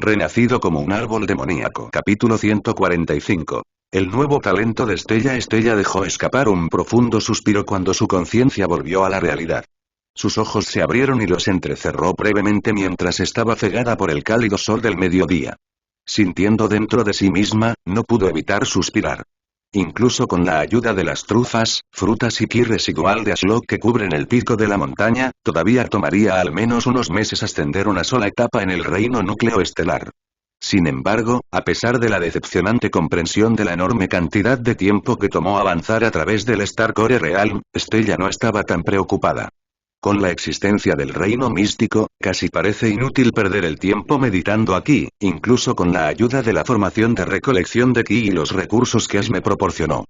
Renacido como un árbol demoníaco. Capítulo 145. El nuevo talento de Estella. Estella dejó escapar un profundo suspiro cuando su conciencia volvió a la realidad. Sus ojos se abrieron y los entrecerró brevemente mientras estaba cegada por el cálido sol del mediodía. Sintiendo dentro de sí misma, no pudo evitar suspirar. Incluso con la ayuda de las trufas, frutas y ki residual de Ashlock que cubren el pico de la montaña, todavía tomaría al menos unos meses ascender una sola etapa en el reino núcleo estelar. Sin embargo, a pesar de la decepcionante comprensión de la enorme cantidad de tiempo que tomó avanzar a través del Star Core Realm, Estella no estaba tan preocupada. Con la existencia del reino místico, casi parece inútil perder el tiempo meditando aquí, incluso con la ayuda de la formación de recolección de ki y los recursos que Ash me proporcionó.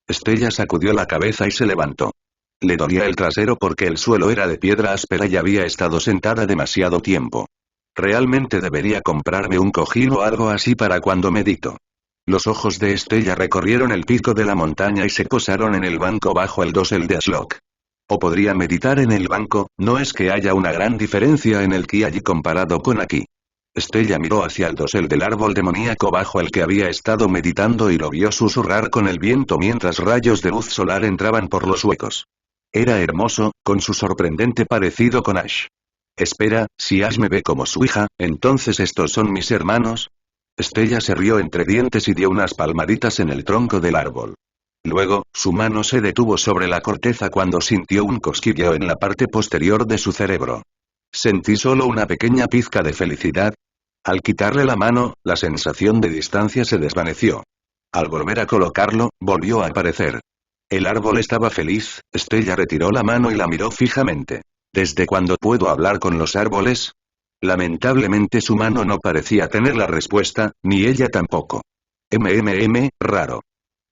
Estella sacudió la cabeza y se levantó. Le dolía el trasero porque el suelo era de piedra áspera y había estado sentada demasiado tiempo. Realmente debería comprarme un cojín o algo así para cuando medito. Los ojos de Estella recorrieron el pico de la montaña y se posaron en el banco bajo el dosel de Ashlock. O podría meditar en el banco, no es que haya una gran diferencia en el ki allí comparado con aquí. Estella miró hacia el dosel del árbol demoníaco bajo el que había estado meditando y lo vio susurrar con el viento mientras rayos de luz solar entraban por los huecos. Era hermoso, con su sorprendente parecido con Ash. Espera, si Ash me ve como su hija, entonces estos son mis hermanos. Estella se rió entre dientes y dio unas palmaditas en el tronco del árbol. Luego, su mano se detuvo sobre la corteza cuando sintió un cosquilleo en la parte posterior de su cerebro. Sentí solo una pequeña pizca de felicidad. Al quitarle la mano, la sensación de distancia se desvaneció. Al volver a colocarlo, volvió a aparecer. El árbol estaba feliz. Estella retiró la mano y la miró fijamente. ¿Desde cuándo puedo hablar con los árboles? Lamentablemente su mano no parecía tener la respuesta, ni ella tampoco. Raro.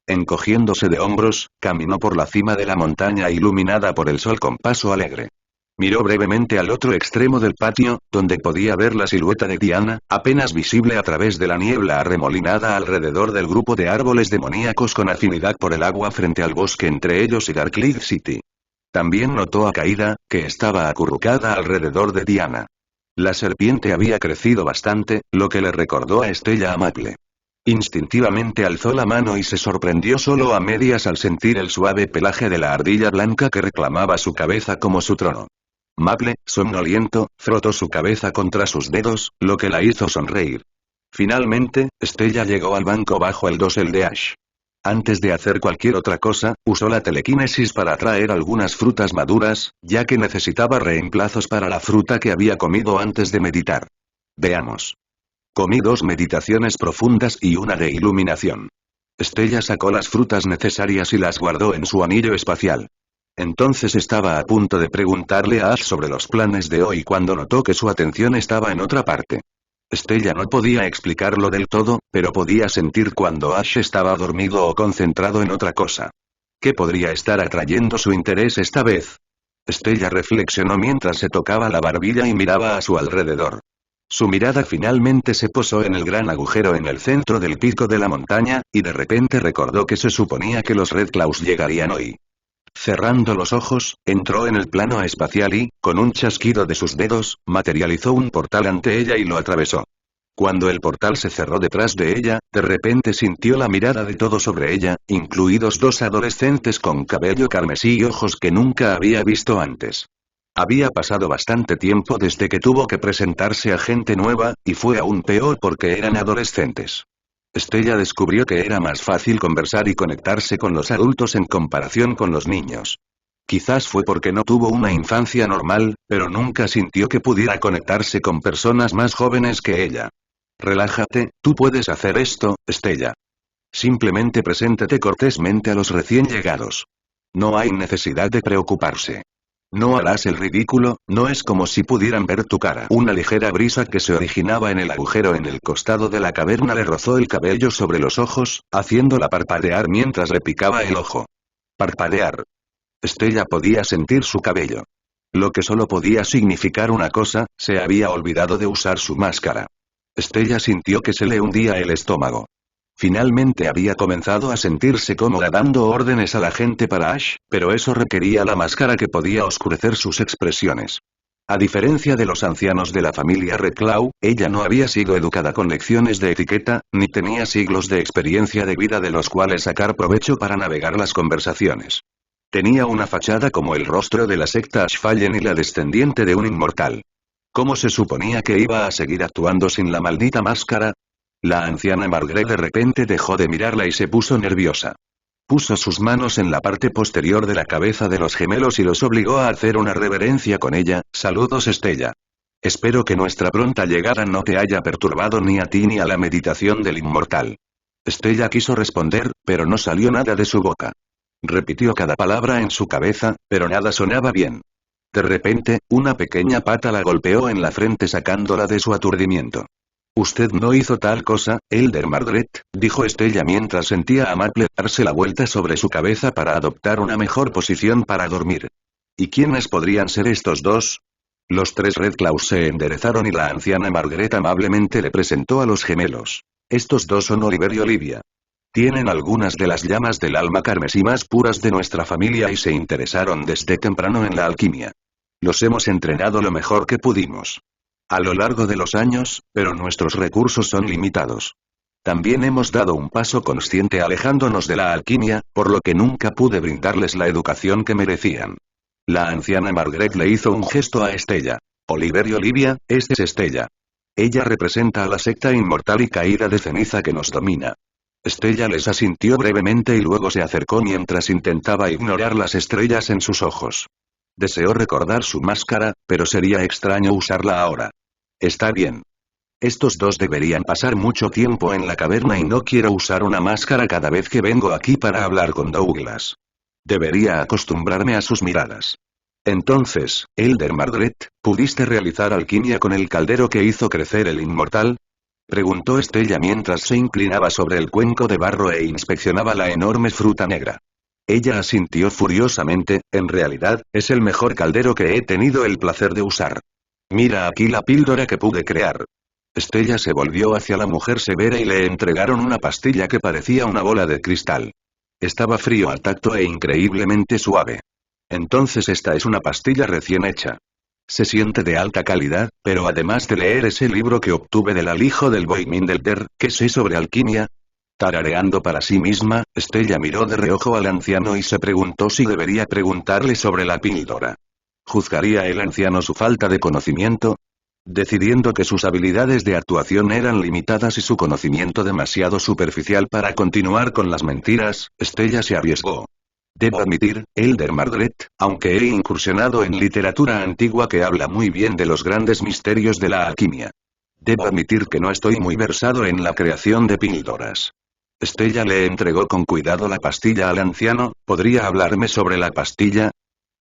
Encogiéndose de hombros, caminó por la cima de la montaña iluminada por el sol con paso alegre. Miró brevemente al otro extremo del patio, donde podía ver la silueta de Diana, apenas visible a través de la niebla arremolinada alrededor del grupo de árboles demoníacos con afinidad por el agua frente al bosque entre ellos y Darklead City. También notó a Kaida, que estaba acurrucada alrededor de Diana. La serpiente había crecido bastante, lo que le recordó a Estella amable. Instintivamente alzó la mano y se sorprendió solo a medias al sentir el suave pelaje de la ardilla blanca que reclamaba su cabeza como su trono. Maple, somnoliento, frotó su cabeza contra sus dedos, lo que la hizo sonreír. Finalmente, Estella llegó al banco bajo el dosel de Ash. Antes de hacer cualquier otra cosa, usó la telequinesis para atraer algunas frutas maduras, ya que necesitaba reemplazos para la fruta que había comido antes de meditar. Veamos. Comí 2 meditaciones profundas y una de iluminación. Estella sacó las frutas necesarias y las guardó en su anillo espacial. Entonces estaba a punto de preguntarle a Ash sobre los planes de hoy cuando notó que su atención estaba en otra parte. Estella no podía explicarlo del todo, pero podía sentir cuando Ash estaba dormido o concentrado en otra cosa. ¿Qué podría estar atrayendo su interés esta vez? Estella reflexionó mientras se tocaba la barbilla y miraba a su alrededor. Su mirada finalmente se posó en el gran agujero en el centro del pico de la montaña, y de repente recordó que se suponía que los Red Claws llegarían hoy. Cerrando los ojos, entró en el plano espacial y, con un chasquido de sus dedos, materializó un portal ante ella y lo atravesó. Cuando el portal se cerró detrás de ella, de repente sintió la mirada de todos sobre ella, incluidos 2 adolescentes con cabello carmesí y ojos que nunca había visto antes. Había pasado bastante tiempo desde que tuvo que presentarse a gente nueva, y fue aún peor porque eran adolescentes. Estella descubrió que era más fácil conversar y conectarse con los adultos en comparación con los niños. Quizás fue porque no tuvo una infancia normal, pero nunca sintió que pudiera conectarse con personas más jóvenes que ella. Relájate, tú puedes hacer esto, Estella. Simplemente preséntate cortésmente a los recién llegados. No hay necesidad de preocuparse. No harás el ridículo, no es como si pudieran ver tu cara. Una ligera brisa que se originaba en el agujero en el costado de la caverna le rozó el cabello sobre los ojos, haciéndola parpadear mientras le picaba el ojo. Parpadear. Estella podía sentir su cabello. Lo que solo podía significar una cosa, se había olvidado de usar su máscara. Estella sintió que se le hundía el estómago. Finalmente había comenzado a sentirse cómoda dando órdenes a la gente para Ash, pero eso requería la máscara que podía oscurecer sus expresiones. A diferencia de los ancianos de la familia Redclaw, ella no había sido educada con lecciones de etiqueta, ni tenía siglos de experiencia de vida de los cuales sacar provecho para navegar las conversaciones. Tenía una fachada como el rostro de la secta Ashfallen y la descendiente de un inmortal. ¿Cómo se suponía que iba a seguir actuando sin la maldita máscara? La anciana Margaret de repente dejó de mirarla y se puso nerviosa. Puso sus manos en la parte posterior de la cabeza de los gemelos y los obligó a hacer una reverencia con ella. Saludos, Estella. Espero que nuestra pronta llegada no te haya perturbado ni a ti ni a la meditación del inmortal. Estella quiso responder, pero no salió nada de su boca. Repitió cada palabra en su cabeza, pero nada sonaba bien. De repente, una pequeña pata la golpeó en la frente sacándola de su aturdimiento. «Usted no hizo tal cosa, Elder Margaret», dijo Estella mientras sentía a Maple darse la vuelta sobre su cabeza para adoptar una mejor posición para dormir. ¿Y quiénes podrían ser estos dos? Los tres Redclaws se enderezaron y la anciana Margaret amablemente le presentó a los gemelos. Estos dos son Oliver y Olivia. Tienen algunas de las llamas del alma carmesí más puras de nuestra familia y se interesaron desde temprano en la alquimia. Los hemos entrenado lo mejor que pudimos. A lo largo de los años, pero nuestros recursos son limitados. También hemos dado un paso consciente alejándonos de la alquimia, por lo que nunca pude brindarles la educación que merecían. La anciana Margaret le hizo un gesto a Estella. Oliver y Olivia, este es Estella. Ella representa a la secta inmortal y caída de ceniza que nos domina. Estella les asintió brevemente y luego se acercó mientras intentaba ignorar las estrellas en sus ojos. Deseó recordar su máscara, pero sería extraño usarla ahora. Está bien. Estos dos deberían pasar mucho tiempo en la caverna y no quiero usar una máscara cada vez que vengo aquí para hablar con Douglas. Debería acostumbrarme a sus miradas. Entonces, Elder Margaret, ¿pudiste realizar alquimia con el caldero que hizo crecer el inmortal? Preguntó Estella mientras se inclinaba sobre el cuenco de barro e inspeccionaba la enorme fruta negra. Ella asintió furiosamente, en realidad, es el mejor caldero que he tenido el placer de usar. Mira aquí la píldora que pude crear. Estella se volvió hacia la mujer severa y le entregaron una pastilla que parecía una bola de cristal. Estaba frío al tacto e increíblemente suave. Entonces esta es una pastilla recién hecha. Se siente de alta calidad, pero además de leer ese libro que obtuve del alijo del Boymindelder, ¿qué sé sobre alquimia? Tarareando para sí misma, Estella miró de reojo al anciano y se preguntó si debería preguntarle sobre la píldora. ¿Juzgaría el anciano su falta de conocimiento? Decidiendo que sus habilidades de actuación eran limitadas y su conocimiento demasiado superficial para continuar con las mentiras, Estella se arriesgó. Debo admitir, Elder Margaret, aunque he incursionado en literatura antigua que habla muy bien de los grandes misterios de la alquimia. Debo admitir que no estoy muy versado en la creación de píldoras. Estella le entregó con cuidado la pastilla al anciano. ¿Podría hablarme sobre la pastilla?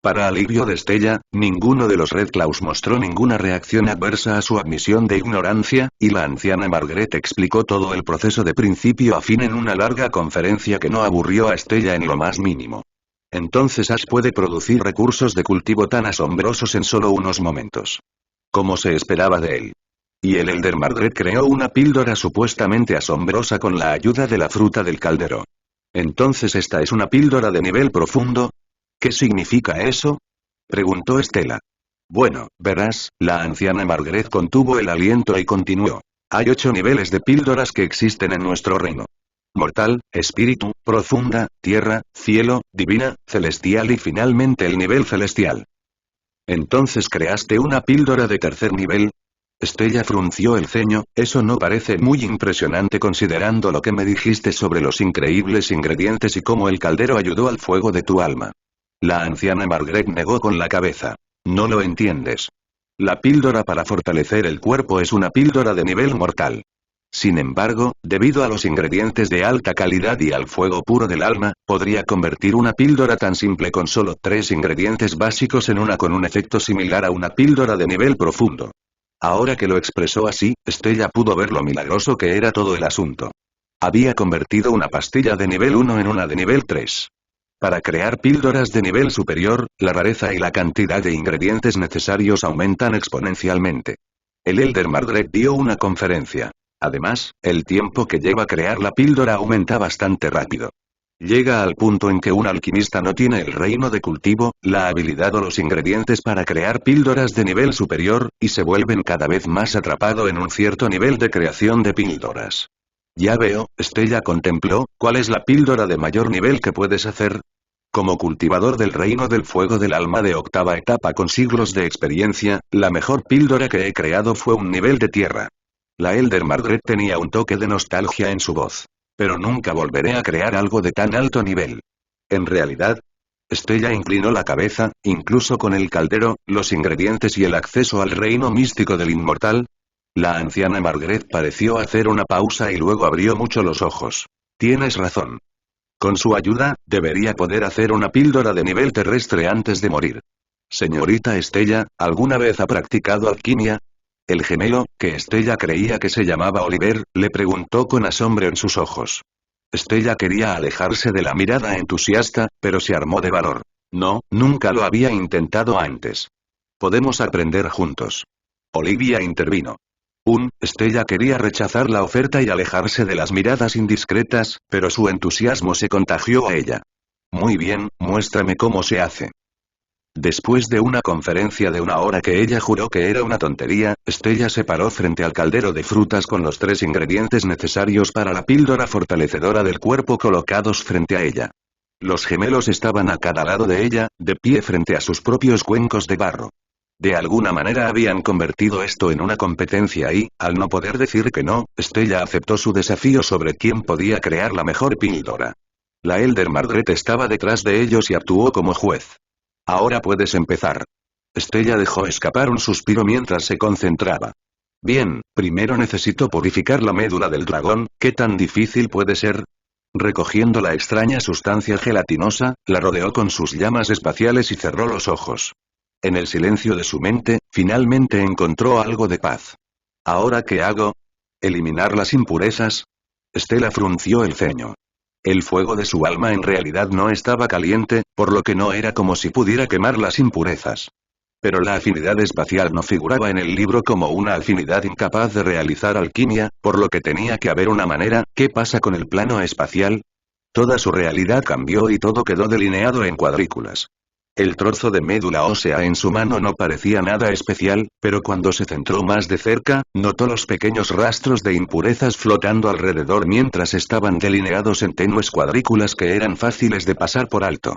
Para alivio de Estella, ninguno de los Redclaws mostró ninguna reacción adversa a su admisión de ignorancia, y la anciana Margaret explicó todo el proceso de principio a fin en una larga conferencia que no aburrió a Estella en lo más mínimo. Entonces Ash puede producir recursos de cultivo tan asombrosos en solo unos momentos. Como se esperaba de él. Y el Elder Margaret creó una píldora supuestamente asombrosa con la ayuda de la fruta del caldero. Entonces esta es una píldora de nivel profundo. ¿Qué significa eso? Preguntó Estella. Bueno, verás, la anciana Margaret contuvo el aliento y continuó. Hay 8 niveles de píldoras que existen en nuestro reino. Mortal, espíritu, profunda, tierra, cielo, divina, celestial y finalmente el nivel celestial. ¿Entonces creaste una píldora de tercer nivel? Estella frunció el ceño. Eso no parece muy impresionante considerando lo que me dijiste sobre los increíbles ingredientes y cómo el caldero ayudó al fuego de tu alma. La anciana Margaret negó con la cabeza. No lo entiendes. La píldora para fortalecer el cuerpo es una píldora de nivel mortal. Sin embargo, debido a los ingredientes de alta calidad y al fuego puro del alma, podría convertir una píldora tan simple con solo 3 ingredientes básicos en una con un efecto similar a una píldora de nivel profundo. Ahora que lo expresó así, Estella pudo ver lo milagroso que era todo el asunto. Había convertido una pastilla de nivel 1 en una de nivel 3. Para crear píldoras de nivel superior, la rareza y la cantidad de ingredientes necesarios aumentan exponencialmente. El Elder Margaret dio una conferencia. Además, el tiempo que lleva crear la píldora aumenta bastante rápido. Llega al punto en que un alquimista no tiene el reino de cultivo, la habilidad o los ingredientes para crear píldoras de nivel superior, y se vuelven cada vez más atrapado en un cierto nivel de creación de píldoras. Ya veo, Stella contempló, ¿cuál es la píldora de mayor nivel que puedes hacer? Como cultivador del reino del fuego del alma de octava etapa con siglos de experiencia, la mejor píldora que he creado fue un nivel de tierra. La Elder Margaret tenía un toque de nostalgia en su voz. Pero nunca volveré a crear algo de tan alto nivel. En realidad, Stella inclinó la cabeza, incluso con el caldero, los ingredientes y el acceso al reino místico del inmortal. La anciana Margaret pareció hacer una pausa y luego abrió mucho los ojos. Tienes razón. Con su ayuda, debería poder hacer una píldora de nivel terrestre antes de morir. Señorita Stella, ¿alguna vez ha practicado alquimia? El gemelo, que Stella creía que se llamaba Oliver, le preguntó con asombro en sus ojos. Stella quería alejarse de la mirada entusiasta, pero se armó de valor. No, nunca lo había intentado antes. Podemos aprender juntos. Olivia intervino. Stella quería rechazar la oferta y alejarse de las miradas indiscretas, pero su entusiasmo se contagió a ella. Muy bien, muéstrame cómo se hace. Después de una conferencia de una hora que ella juró que era una tontería, Stella se paró frente al caldero de frutas con los 3 ingredientes necesarios para la píldora fortalecedora del cuerpo colocados frente a ella. Los gemelos estaban a cada lado de ella, de pie frente a sus propios cuencos de barro. De alguna manera habían convertido esto en una competencia y, al no poder decir que no, Stella aceptó su desafío sobre quién podía crear la mejor píldora. La Elder Margaret estaba detrás de ellos y actuó como juez. Ahora puedes empezar. Stella dejó escapar un suspiro mientras se concentraba. Bien, primero necesito purificar la médula del dragón, ¿qué tan difícil puede ser? Recogiendo la extraña sustancia gelatinosa, la rodeó con sus llamas espaciales y cerró los ojos. En el silencio de su mente, finalmente encontró algo de paz. ¿Ahora qué hago? ¿Eliminar las impurezas? Stella frunció el ceño. El fuego de su alma en realidad no estaba caliente, por lo que no era como si pudiera quemar las impurezas. Pero la afinidad espacial no figuraba en el libro como una afinidad incapaz de realizar alquimia, por lo que tenía que haber una manera. ¿Qué pasa con el plano espacial? Toda su realidad cambió y todo quedó delineado en cuadrículas. El trozo de médula ósea en su mano no parecía nada especial, pero cuando se centró más de cerca, notó los pequeños rastros de impurezas flotando alrededor mientras estaban delineados en tenues cuadrículas que eran fáciles de pasar por alto.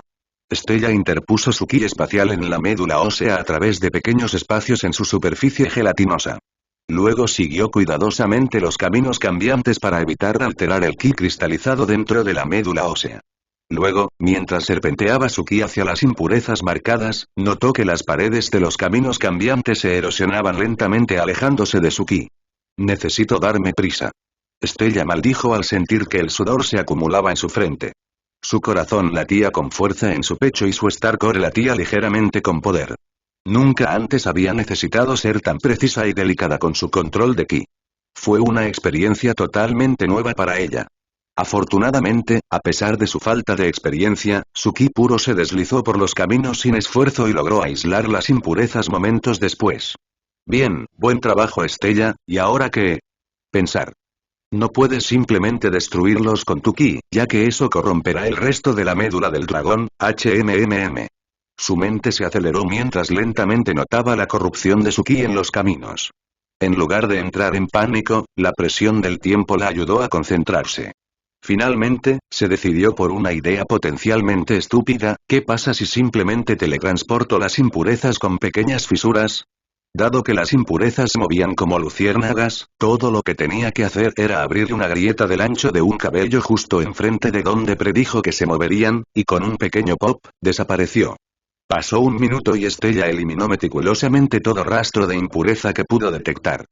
Stella interpuso su ki espacial en la médula ósea a través de pequeños espacios en su superficie gelatinosa. Luego siguió cuidadosamente los caminos cambiantes para evitar alterar el ki cristalizado dentro de la médula ósea. Luego, mientras serpenteaba su ki hacia las impurezas marcadas, notó que las paredes de los caminos cambiantes se erosionaban lentamente alejándose de su ki. Necesito darme prisa. Stella maldijo al sentir que el sudor se acumulaba en su frente. Su corazón latía con fuerza en su pecho y su Starcore latía ligeramente con poder. Nunca antes había necesitado ser tan precisa y delicada con su control de ki. Fue una experiencia totalmente nueva para ella. Afortunadamente, a pesar de su falta de experiencia, su ki puro se deslizó por los caminos sin esfuerzo y logró aislar las impurezas momentos después. Bien, buen trabajo Stella, ¿y ahora qué? Pensar. No puedes simplemente destruirlos con tu ki, ya que eso corromperá el resto de la médula del dragón, Su mente se aceleró mientras lentamente notaba la corrupción de su ki en los caminos. En lugar de entrar en pánico, la presión del tiempo la ayudó a concentrarse. Finalmente, se decidió por una idea potencialmente estúpida. ¿Qué pasa si simplemente teletransporto las impurezas con pequeñas fisuras? Dado que las impurezas se movían como luciérnagas, todo lo que tenía que hacer era abrir una grieta del ancho de un cabello justo enfrente de donde predijo que se moverían, y con un pequeño pop, desapareció. Pasó un minuto y Stella eliminó meticulosamente todo rastro de impureza que pudo detectar.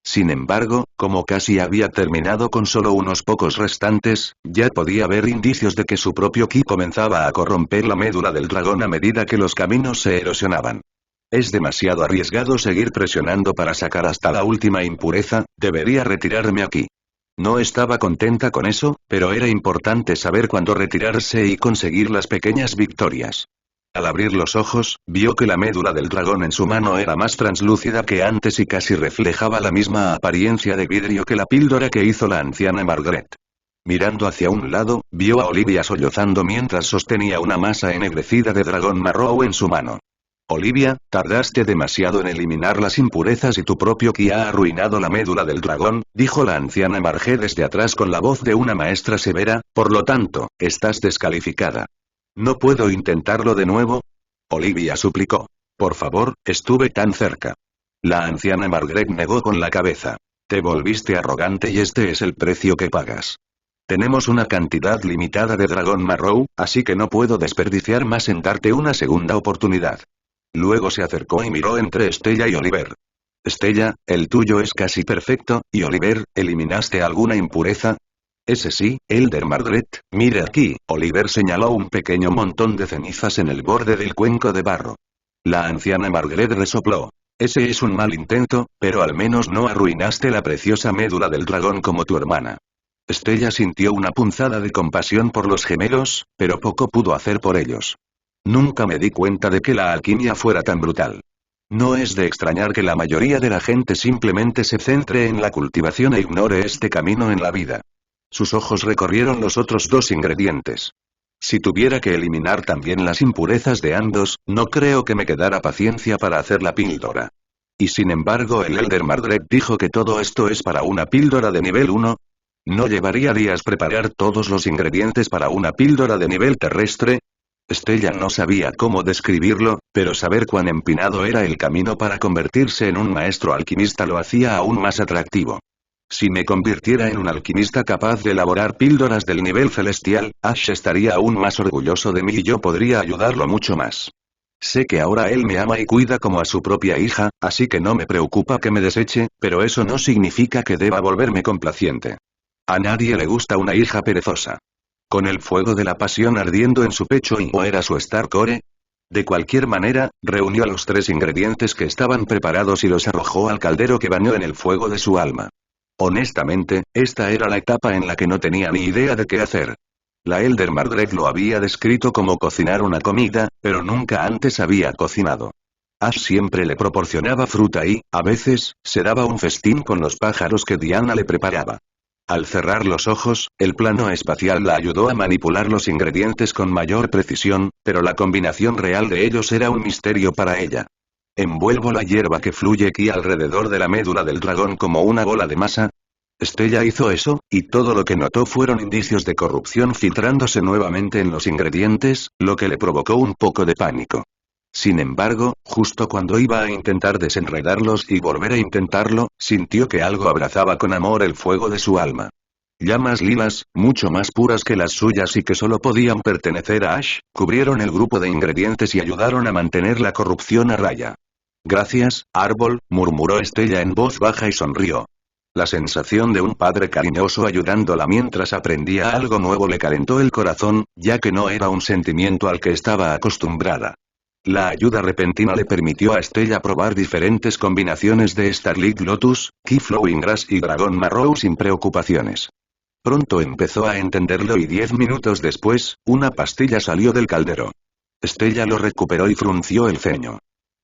Sin embargo, como casi había terminado con solo unos pocos restantes, ya podía ver indicios de que su propio ki comenzaba a corromper la médula del dragón a medida que los caminos se erosionaban. Es demasiado arriesgado seguir presionando para sacar hasta la última impureza, debería retirarme aquí. No estaba contenta con eso, pero era importante saber cuándo retirarse y conseguir las pequeñas victorias. Al abrir los ojos, vio que la médula del dragón en su mano era más translúcida que antes y casi reflejaba la misma apariencia de vidrio que la píldora que hizo la anciana Margaret. Mirando hacia un lado, vio a Olivia sollozando mientras sostenía una masa ennegrecida de dragón marrón en su mano. Olivia, tardaste demasiado en eliminar las impurezas y tu propio ki ha arruinado la médula del dragón, dijo la anciana Marge desde atrás con la voz de una maestra severa, por lo tanto, estás descalificada. ¿No puedo intentarlo de nuevo? Olivia suplicó. Por favor, estuve tan cerca. La anciana Margaret negó con la cabeza. Te volviste arrogante y este es el precio que pagas. Tenemos una cantidad limitada de dragón marrón, así que no puedo desperdiciar más en darte una segunda oportunidad. Luego se acercó y miró entre Stella y Oliver. Stella, el tuyo es casi perfecto, y Oliver, ¿eliminaste alguna impureza? Ese sí, Elder Margaret, mire aquí, Oliver señaló un pequeño montón de cenizas en el borde del cuenco de barro. La anciana Margaret resopló. Ese es un mal intento, pero al menos no arruinaste la preciosa médula del dragón como tu hermana. Stella sintió una punzada de compasión por los gemelos, pero poco pudo hacer por ellos. Nunca me di cuenta de que la alquimia fuera tan brutal. No es de extrañar que la mayoría de la gente simplemente se centre en la cultivación e ignore este camino en la vida. Sus ojos recorrieron los otros dos ingredientes. Si tuviera que eliminar también las impurezas de ambos, no creo que me quedara paciencia para hacer la píldora. Y sin embargo el Elder Margaret dijo que todo esto es para una píldora de nivel 1. ¿No llevaría días preparar todos los ingredientes para una píldora de nivel terrestre? Stella no sabía cómo describirlo, pero saber cuán empinado era el camino para convertirse en un maestro alquimista lo hacía aún más atractivo. Si me convirtiera en un alquimista capaz de elaborar píldoras del nivel celestial, Ash estaría aún más orgulloso de mí y yo podría ayudarlo mucho más. Sé que ahora él me ama y cuida como a su propia hija, así que no me preocupa que me deseche, pero eso no significa que deba volverme complaciente. A nadie le gusta una hija perezosa. Con el fuego de la pasión ardiendo en su pecho y ¿o era su Star Core? De cualquier manera, reunió los 3 ingredientes que estaban preparados y los arrojó al caldero que bañó en el fuego de su alma. Honestamente, esta era la etapa en la que no tenía ni idea de qué hacer. La Elder Margaret lo había descrito como cocinar una comida, pero nunca antes había cocinado. Ash siempre le proporcionaba fruta y, a veces, se daba un festín con los pájaros que Diana le preparaba. Al cerrar los ojos, el plano espacial la ayudó a manipular los ingredientes con mayor precisión, pero la combinación real de ellos era un misterio para ella. Envuelvo la hierba que fluye aquí alrededor de la médula del dragón como una bola de masa. Stella hizo eso, y todo lo que notó fueron indicios de corrupción filtrándose nuevamente en los ingredientes, lo que le provocó un poco de pánico. Sin embargo, justo cuando iba a intentar desenredarlos y volver a intentarlo, sintió que algo abrazaba con amor el fuego de su alma. Llamas lilas, mucho más puras que las suyas y que solo podían pertenecer a Ash, cubrieron el grupo de ingredientes y ayudaron a mantener la corrupción a raya. Gracias, árbol, murmuró Stella en voz baja y sonrió. La sensación de un padre cariñoso ayudándola mientras aprendía algo nuevo le calentó el corazón, ya que no era un sentimiento al que estaba acostumbrada. La ayuda repentina le permitió a Stella probar diferentes combinaciones de Starlit Lotus, Ki Flowing Grass y Dragón Marrow sin preocupaciones. Pronto empezó a entenderlo y 10 minutos después, una pastilla salió del caldero. Stella lo recuperó y frunció el ceño.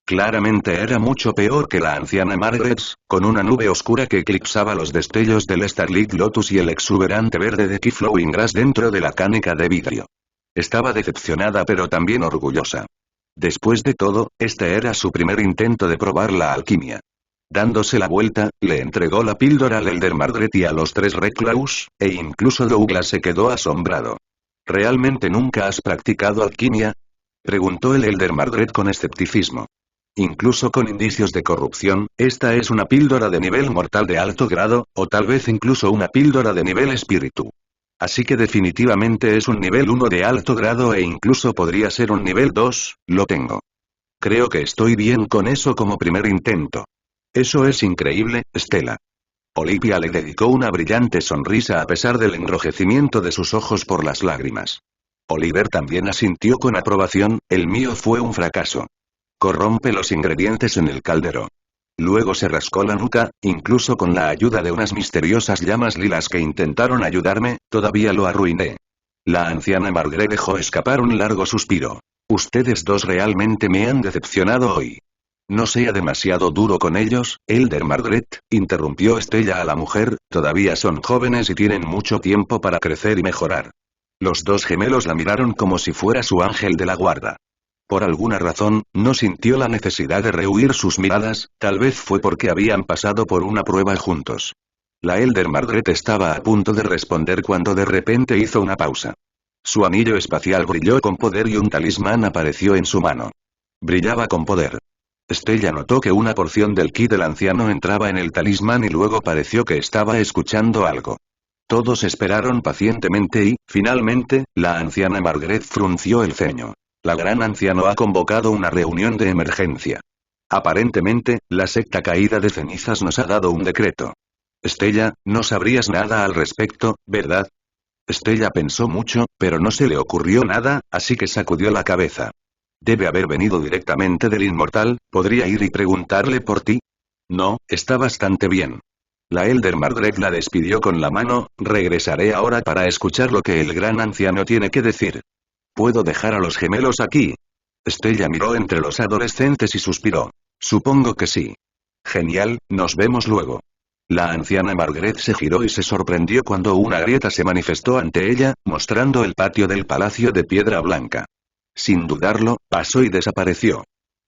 Claramente era mucho peor que la anciana Margaret, con una nube oscura que eclipsaba los destellos del Starlit Lotus y el exuberante verde de Ki Flowing Grass dentro de la caneca de vidrio. Estaba decepcionada pero también orgullosa. Después de todo, este era su primer intento de probar la alquimia. Dándose la vuelta, le entregó la píldora al Elder Margaret y a los 3 Recluse, e incluso Douglas se quedó asombrado. ¿Realmente nunca has practicado alquimia? Preguntó el Elder Margaret con escepticismo. Incluso con indicios de corrupción, esta es una píldora de nivel mortal de alto grado, o tal vez incluso una píldora de nivel espíritu. Así que definitivamente es un nivel 1 de alto grado e incluso podría ser un nivel 2, lo tengo. Creo que estoy bien con eso como primer intento. Eso es increíble, Stella. Olivia le dedicó una brillante sonrisa a pesar del enrojecimiento de sus ojos por las lágrimas. Oliver también asintió con aprobación, el mío fue un fracaso. Corrompe los ingredientes en el caldero. Luego se rascó la nuca, incluso con la ayuda de unas misteriosas llamas lilas que intentaron ayudarme, todavía lo arruiné. La anciana Margaret dejó escapar un largo suspiro. Ustedes dos realmente me han decepcionado hoy. No sea demasiado duro con ellos, Elder Margaret, interrumpió Estella a la mujer, todavía son jóvenes y tienen mucho tiempo para crecer y mejorar. Los dos gemelos la miraron como si fuera su ángel de la guarda. Por alguna razón, no sintió la necesidad de rehuir sus miradas, tal vez fue porque habían pasado por una prueba juntos. La Elder Margaret estaba a punto de responder cuando de repente hizo una pausa. Su anillo espacial brilló con poder y un talismán apareció en su mano. Brillaba con poder. Estella notó que una porción del ki del anciano entraba en el talismán y luego pareció que estaba escuchando algo. Todos esperaron pacientemente y, finalmente, la anciana Margaret frunció el ceño. La gran anciano ha convocado una reunión de emergencia. Aparentemente, la secta caída de cenizas nos ha dado un decreto. Estella, no sabrías nada al respecto, ¿verdad? Estella pensó mucho, pero no se le ocurrió nada, así que sacudió la cabeza. Debe haber venido directamente del inmortal, ¿podría ir y preguntarle por ti? No, está bastante bien. La Elder Margaret la despidió con la mano, regresaré ahora para escuchar lo que el gran anciano tiene que decir. ¿Puedo dejar a los gemelos aquí? Estella miró entre los adolescentes y suspiró. Supongo que sí. Genial, nos vemos luego. La anciana Margaret se giró y se sorprendió cuando una grieta se manifestó ante ella, mostrando el patio del palacio de piedra blanca. Sin dudarlo, pasó y desapareció.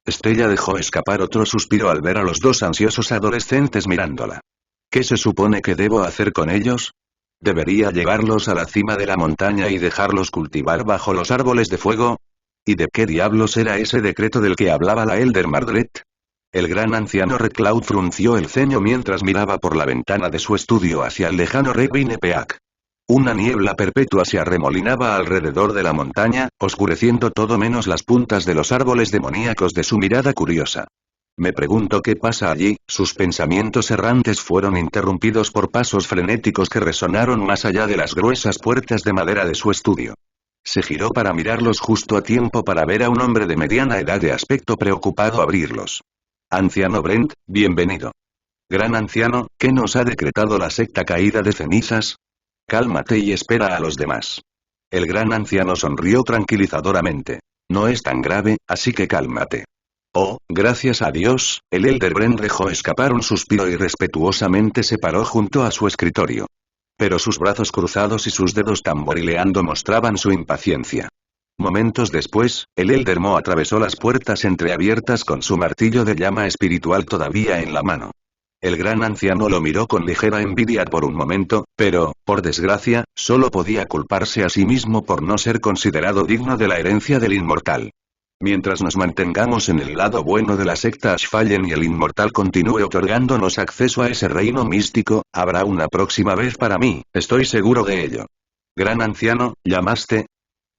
Estella dejó escapar otro suspiro al ver a los dos ansiosos adolescentes mirándola. ¿Qué se supone que debo hacer con ellos? ¿Debería llevarlos a la cima de la montaña y dejarlos cultivar bajo los árboles de fuego? ¿Y de qué diablos era ese decreto del que hablaba la Elder Margaret? El gran anciano Reclaud frunció el ceño mientras miraba por la ventana de su estudio hacia el lejano Revinepeak. Una niebla perpetua se arremolinaba alrededor de la montaña, oscureciendo todo menos las puntas de los árboles demoníacos de su mirada curiosa. Me pregunto qué pasa allí, sus pensamientos errantes fueron interrumpidos por pasos frenéticos que resonaron más allá de las gruesas puertas de madera de su estudio. Se giró para mirarlos justo a tiempo para ver a un hombre de mediana edad de aspecto preocupado abrirlos. Anciano Brent, bienvenido. Gran anciano, ¿qué nos ha decretado la secta caída de cenizas? Cálmate y espera a los demás. El gran anciano sonrió tranquilizadoramente. No es tan grave, así que cálmate. Oh, gracias a Dios, el Elder Brent dejó escapar un suspiro y respetuosamente se paró junto a su escritorio. Pero sus brazos cruzados y sus dedos tamborileando mostraban su impaciencia. Momentos después, el Elder Mo atravesó las puertas entreabiertas con su martillo de llama espiritual todavía en la mano. El gran anciano lo miró con ligera envidia por un momento, pero, por desgracia, solo podía culparse a sí mismo por no ser considerado digno de la herencia del inmortal. Mientras nos mantengamos en el lado bueno de la secta Ashfallen y el inmortal continúe otorgándonos acceso a ese reino místico, habrá una próxima vez para mí, estoy seguro de ello. Gran anciano, ¿llamaste?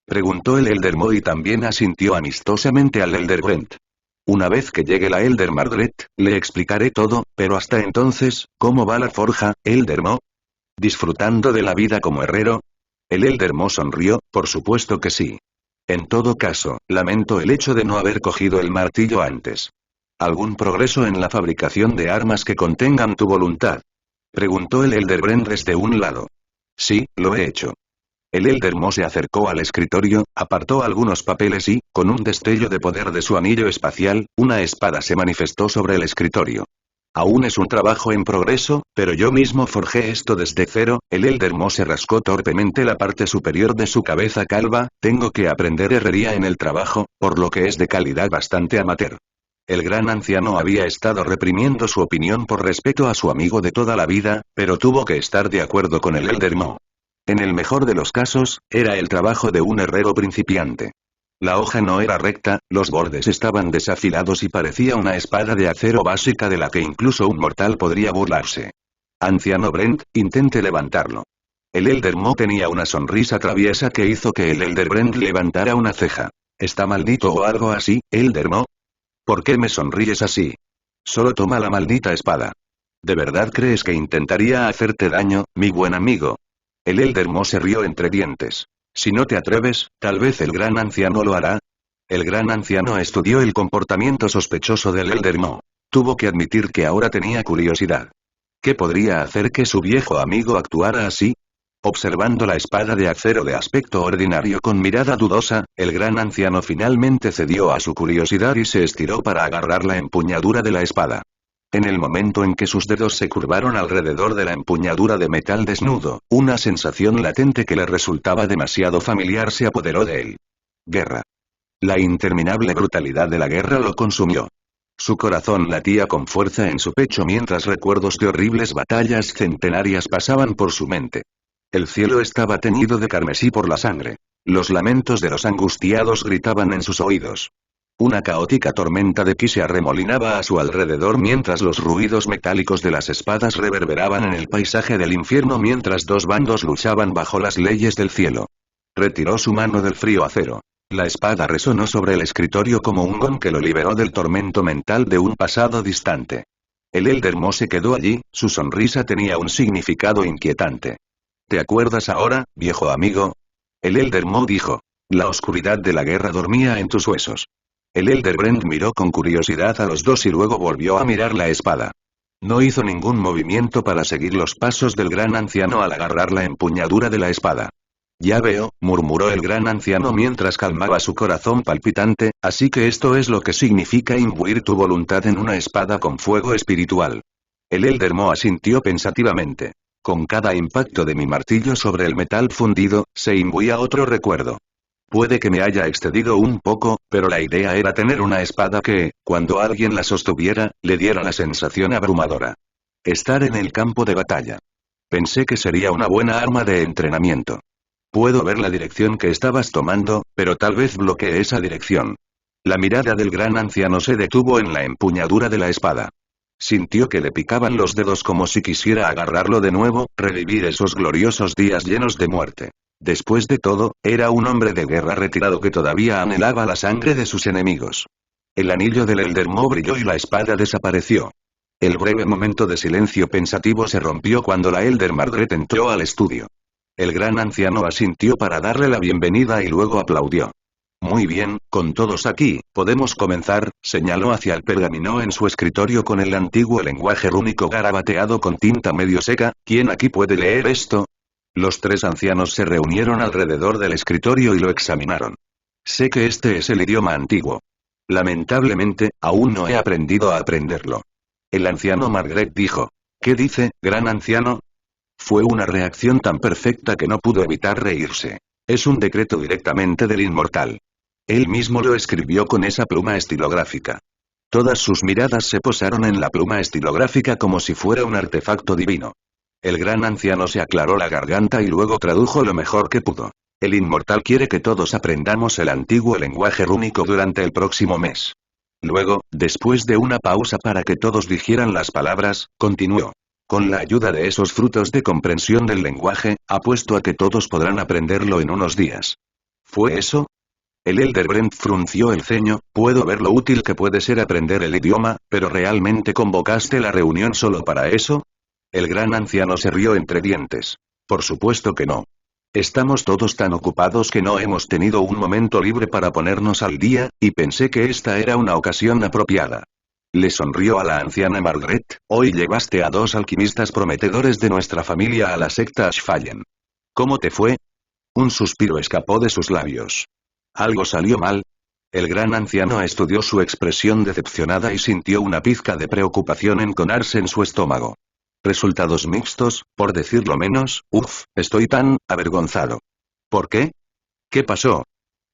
Preguntó el Elder Mo y también asintió amistosamente al Elder Brent. Una vez que llegue la Elder Margaret, le explicaré todo, pero hasta entonces, ¿cómo va la forja, Elder Mo? ¿Disfrutando de la vida como herrero? El Elder Mo sonrió, por supuesto que sí. En todo caso, lamento el hecho de no haber cogido el martillo antes. ¿Algún progreso en la fabricación de armas que contengan tu voluntad? Preguntó el Elder Brent desde un lado. Sí, lo he hecho. El Elder Mo se acercó al escritorio, apartó algunos papeles y, con un destello de poder de su anillo espacial, una espada se manifestó sobre el escritorio. Aún es un trabajo en progreso, pero yo mismo forjé esto desde cero. El Elder Mo se rascó torpemente la parte superior de su cabeza calva, tengo que aprender herrería en el trabajo, por lo que es de calidad bastante amateur. El gran anciano había estado reprimiendo su opinión por respeto a su amigo de toda la vida, pero tuvo que estar de acuerdo con el Elder Mo. En el mejor de los casos, era el trabajo de un herrero principiante. La hoja no era recta, los bordes estaban desafilados y parecía una espada de acero básica de la que incluso un mortal podría burlarse. Anciano Brent, intente levantarlo. El Elder Mo tenía una sonrisa traviesa que hizo que el Elder Brent levantara una ceja. ¿Está maldito o algo así, Elder Mo? ¿Por qué me sonríes así? Solo toma la maldita espada. ¿De verdad crees que intentaría hacerte daño, mi buen amigo? El Elder Mo se rió entre dientes. Si no te atreves, tal vez el gran anciano lo hará. El gran anciano estudió el comportamiento sospechoso del Elder Mo. Tuvo que admitir que ahora tenía curiosidad. ¿Qué podría hacer que su viejo amigo actuara así? Observando la espada de acero de aspecto ordinario con mirada dudosa, el gran anciano finalmente cedió a su curiosidad y se estiró para agarrar la empuñadura de la espada. En el momento en que sus dedos se curvaron alrededor de la empuñadura de metal desnudo, una sensación latente que le resultaba demasiado familiar se apoderó de él. Guerra. La interminable brutalidad de la guerra lo consumió. Su corazón latía con fuerza en su pecho mientras recuerdos de horribles batallas centenarias pasaban por su mente. El cielo estaba teñido de carmesí por la sangre. Los lamentos de los angustiados gritaban en sus oídos. Una caótica tormenta de ki se arremolinaba a su alrededor mientras los ruidos metálicos de las espadas reverberaban en el paisaje del infierno mientras dos bandos luchaban bajo las leyes del cielo. Retiró su mano del frío acero. La espada resonó sobre el escritorio como un gong que lo liberó del tormento mental de un pasado distante. El Elder Mo se quedó allí, su sonrisa tenía un significado inquietante. ¿Te acuerdas ahora, viejo amigo? El Elder Mo dijo. La oscuridad de la guerra dormía en tus huesos. El Elder Brent miró con curiosidad a los dos y luego volvió a mirar la espada. No hizo ningún movimiento para seguir los pasos del gran anciano al agarrar la empuñadura de la espada. Ya veo, murmuró el gran anciano mientras calmaba su corazón palpitante, así que esto es lo que significa imbuir tu voluntad en una espada con fuego espiritual. El Elder Mo asintió pensativamente. Con cada impacto de mi martillo sobre el metal fundido, se imbuía otro recuerdo. Puede que me haya excedido un poco, pero la idea era tener una espada que, cuando alguien la sostuviera, le diera la sensación abrumadora. Estar en el campo de batalla. Pensé que sería una buena arma de entrenamiento. Puedo ver la dirección que estabas tomando, pero tal vez bloquee esa dirección. La mirada del gran anciano se detuvo en la empuñadura de la espada. Sintió que le picaban los dedos como si quisiera agarrarlo de nuevo, revivir esos gloriosos días llenos de muerte. Después de todo, era un hombre de guerra retirado que todavía anhelaba la sangre de sus enemigos. El anillo del Elder Mo brilló y la espada desapareció. El breve momento de silencio pensativo se rompió cuando la Elder Margaret entró al estudio. El gran anciano asintió para darle la bienvenida y luego aplaudió. Muy bien, con todos aquí, podemos comenzar, señaló hacia el pergamino en su escritorio con el antiguo lenguaje rúnico garabateado con tinta medio seca. ¿Quién aquí puede leer esto? Los tres ancianos se reunieron alrededor del escritorio y lo examinaron. Sé que este es el idioma antiguo. Lamentablemente, aún no he aprendido a aprenderlo. El anciano Margaret dijo. ¿Qué dice, gran anciano? Fue una reacción tan perfecta que no pudo evitar reírse. Es un decreto directamente del inmortal. Él mismo lo escribió con esa pluma estilográfica. Todas sus miradas se posaron en la pluma estilográfica como si fuera un artefacto divino. El gran anciano se aclaró la garganta y luego tradujo lo mejor que pudo. El inmortal quiere que todos aprendamos el antiguo lenguaje rúnico durante el próximo mes. Luego, después de una pausa para que todos dijeran las palabras, continuó. Con la ayuda de esos frutos de comprensión del lenguaje, apuesto a que todos podrán aprenderlo en unos días. ¿Fue eso? El Elder Brent frunció el ceño. Puedo ver lo útil que puede ser aprender el idioma, pero ¿realmente convocaste la reunión solo para eso? El gran anciano se rió entre dientes. Por supuesto que no. Estamos todos tan ocupados que no hemos tenido un momento libre para ponernos al día, y pensé que esta era una ocasión apropiada. Le sonrió a la anciana Margaret. Hoy llevaste a dos alquimistas prometedores de nuestra familia a la secta Ashfallen. ¿Cómo te fue? Un suspiro escapó de sus labios. ¿Algo salió mal? El gran anciano estudió su expresión decepcionada y sintió una pizca de preocupación enconarse en su estómago. Resultados mixtos, por decirlo menos. Estoy tan avergonzado. ¿Por qué? ¿Qué pasó?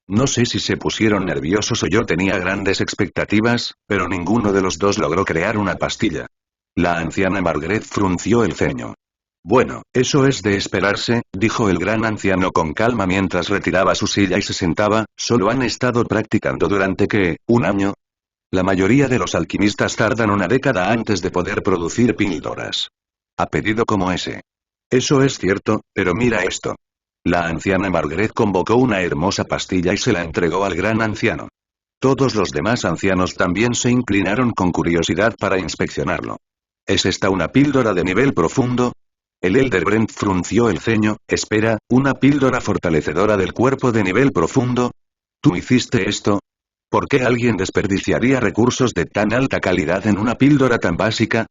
No sé si se pusieron nerviosos o yo tenía grandes expectativas, pero ninguno de los dos logró crear una pastilla. La anciana Margaret frunció el ceño. Bueno, eso es de esperarse, dijo el gran anciano con calma mientras retiraba su silla y se sentaba. Solo han estado practicando durante ¿qué? ¿Un año? La mayoría de los alquimistas tardan una década antes de poder producir píldoras. A pedido como ese. Eso es cierto, pero mira esto. La anciana Margaret convocó una hermosa pastilla y se la entregó al gran anciano. Todos los demás ancianos también se inclinaron con curiosidad para inspeccionarlo. ¿Es esta una píldora de nivel profundo? El Elder Brent frunció el ceño. Espera, ¿una píldora fortalecedora del cuerpo de nivel profundo? ¿Tú hiciste esto? ¿Por qué alguien desperdiciaría recursos de tan alta calidad en una píldora tan básica?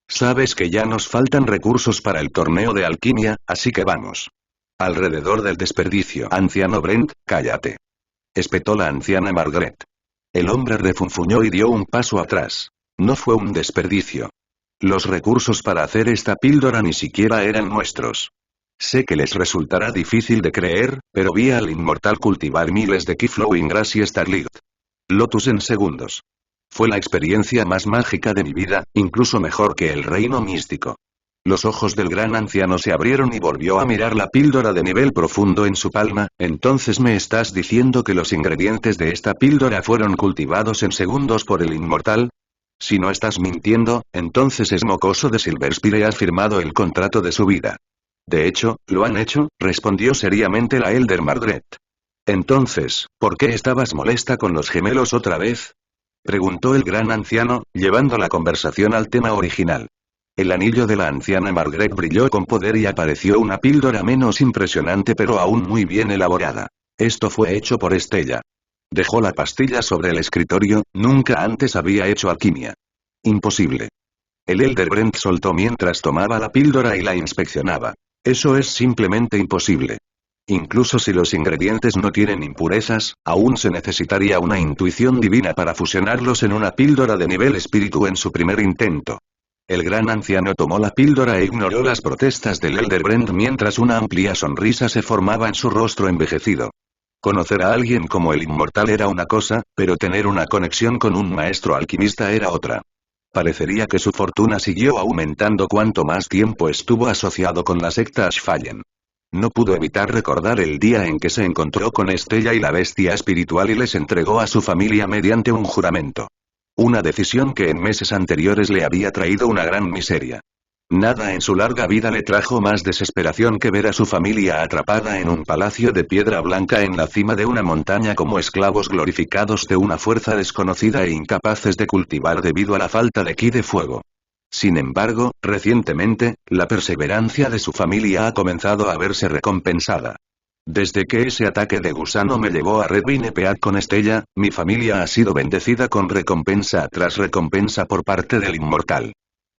Sabes que ya nos faltan recursos para el torneo de alquimia, así que vamos. Alrededor del desperdicio. Anciano Brent, cállate. Espetó la anciana Margaret. El hombre refunfuñó y dio un paso atrás. No fue un desperdicio. Los recursos para hacer esta píldora ni siquiera eran nuestros. Sé que les resultará difícil de creer, pero vi al inmortal cultivar miles de Keyflowing Grass y Starlight Lotus en segundos. Fue la experiencia más mágica de mi vida, incluso mejor que el reino místico. Los ojos del gran anciano se abrieron y volvió a mirar la píldora de nivel profundo en su palma. ¿Entonces me estás diciendo que los ingredientes de esta píldora fueron cultivados en segundos por el inmortal? Si no estás mintiendo, entonces es mocoso de Silverspire ha firmado el contrato de su vida. De hecho, lo han hecho, respondió seriamente la Elder Margaret. Entonces, ¿por qué estabas molesta con los gemelos otra vez? Preguntó el gran anciano, llevando la conversación al tema original. El anillo de la anciana Margaret brilló con poder y apareció una píldora menos impresionante pero aún muy bien elaborada. Esto fue hecho por Estella. Dejó la pastilla sobre el escritorio, nunca antes había hecho alquimia. Imposible. El Elder Brent soltó mientras tomaba la píldora y la inspeccionaba. Eso es simplemente imposible. Incluso si los ingredientes no tienen impurezas, aún se necesitaría una intuición divina para fusionarlos en una píldora de nivel espíritu en su primer intento. El gran anciano tomó la píldora e ignoró las protestas del Elder Brent mientras una amplia sonrisa se formaba en su rostro envejecido. Conocer a alguien como el inmortal era una cosa, pero tener una conexión con un maestro alquimista era otra. Parecería que su fortuna siguió aumentando cuanto más tiempo estuvo asociado con la secta Ashfallen. No pudo evitar recordar el día en que se encontró con Estella y la bestia espiritual y les entregó a su familia mediante un juramento. Una decisión que en meses anteriores le había traído una gran miseria. Nada en su larga vida le trajo más desesperación que ver a su familia atrapada en un palacio de piedra blanca en la cima de una montaña como esclavos glorificados de una fuerza desconocida e incapaces de cultivar debido a la falta de ki de fuego. Sin embargo, recientemente, la perseverancia de su familia ha comenzado a verse recompensada. Desde que ese ataque de gusano me llevó a Red Vinepeat con Estella, mi familia ha sido bendecida con recompensa tras recompensa por parte del inmortal.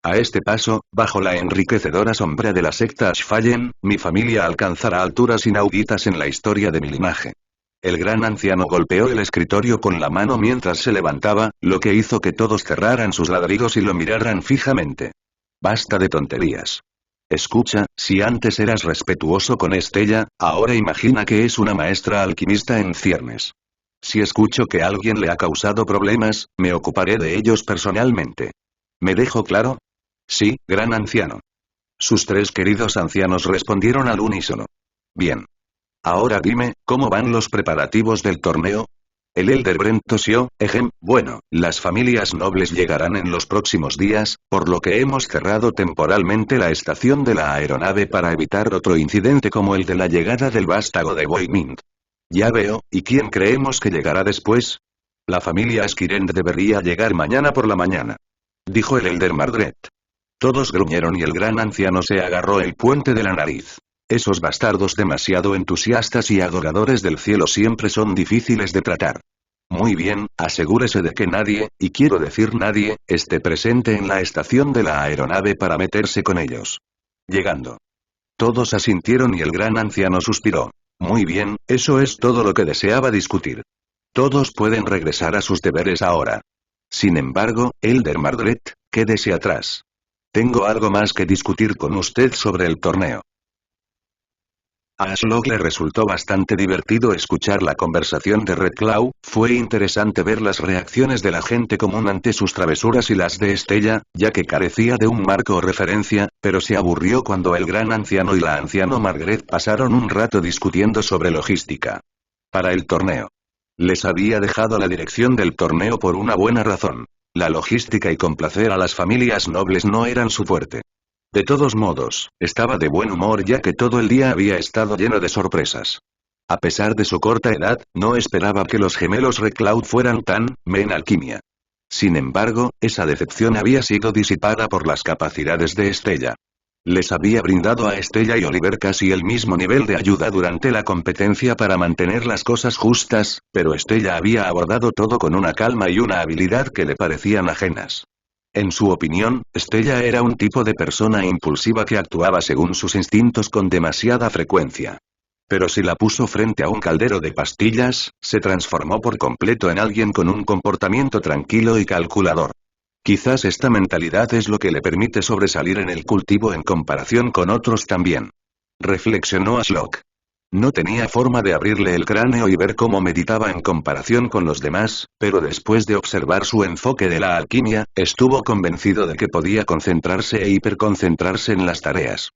A este paso, bajo la enriquecedora sombra de la secta Ashfallen, mi familia alcanzará alturas inauditas en la historia de mi linaje. El gran anciano golpeó el escritorio con la mano mientras se levantaba, lo que hizo que todos cerraran sus ladrillos y lo miraran fijamente. Basta de tonterías. Escucha, si antes eras respetuoso con Estella, ahora imagina que es una maestra alquimista en ciernes. Si escucho que alguien le ha causado problemas, me ocuparé de ellos personalmente. ¿Me dejo claro? Sí, gran anciano. Sus tres queridos ancianos respondieron al unísono. Bien. Ahora dime, ¿cómo van los preparativos del torneo? El Elder Brent tosió, bueno, las familias nobles llegarán en los próximos días, por lo que hemos cerrado temporalmente la estación de la aeronave para evitar otro incidente como el de la llegada del vástago de Boymint. Ya veo, ¿y quién creemos que llegará después? La familia Skirend debería llegar mañana por la mañana. Dijo el Elder Margaret. Todos gruñeron y el gran anciano se agarró el puente de la nariz. Esos bastardos demasiado entusiastas y adoradores del cielo siempre son difíciles de tratar. Muy bien, asegúrese de que nadie, y quiero decir nadie, esté presente en la estación de la aeronave para meterse con ellos. Llegando. Todos asintieron y el gran anciano suspiró. Muy bien, eso es todo lo que deseaba discutir. Todos pueden regresar a sus deberes ahora. Sin embargo, Elder Margaret, quédese atrás. Tengo algo más que discutir con usted sobre el torneo. A Ashlock le resultó bastante divertido escuchar la conversación de Red Claw, fue interesante ver las reacciones de la gente común ante sus travesuras y las de Estella, ya que carecía de un marco o referencia, pero se aburrió cuando el gran anciano y la anciano Margaret pasaron un rato discutiendo sobre logística. Para el torneo. Les había dejado la dirección del torneo por una buena razón. La logística y complacer a las familias nobles no eran su fuerte. De todos modos, estaba de buen humor ya que todo el día había estado lleno de sorpresas. A pesar de su corta edad, no esperaba que los gemelos Recloud fueran tan en alquimia. Sin embargo, esa decepción había sido disipada por las capacidades de Estella. Les había brindado a Estella y Oliver casi el mismo nivel de ayuda durante la competencia para mantener las cosas justas, pero Estella había abordado todo con una calma y una habilidad que le parecían ajenas. En su opinión, Stella era un tipo de persona impulsiva que actuaba según sus instintos con demasiada frecuencia. Pero si la puso frente a un caldero de pastillas, se transformó por completo en alguien con un comportamiento tranquilo y calculador. Quizás esta mentalidad es lo que le permite sobresalir en el cultivo en comparación con otros también. Reflexionó Ashlock. No tenía forma de abrirle el cráneo y ver cómo meditaba en comparación con los demás, pero después de observar su enfoque de la alquimia, estuvo convencido de que podía concentrarse e hiperconcentrarse en las tareas.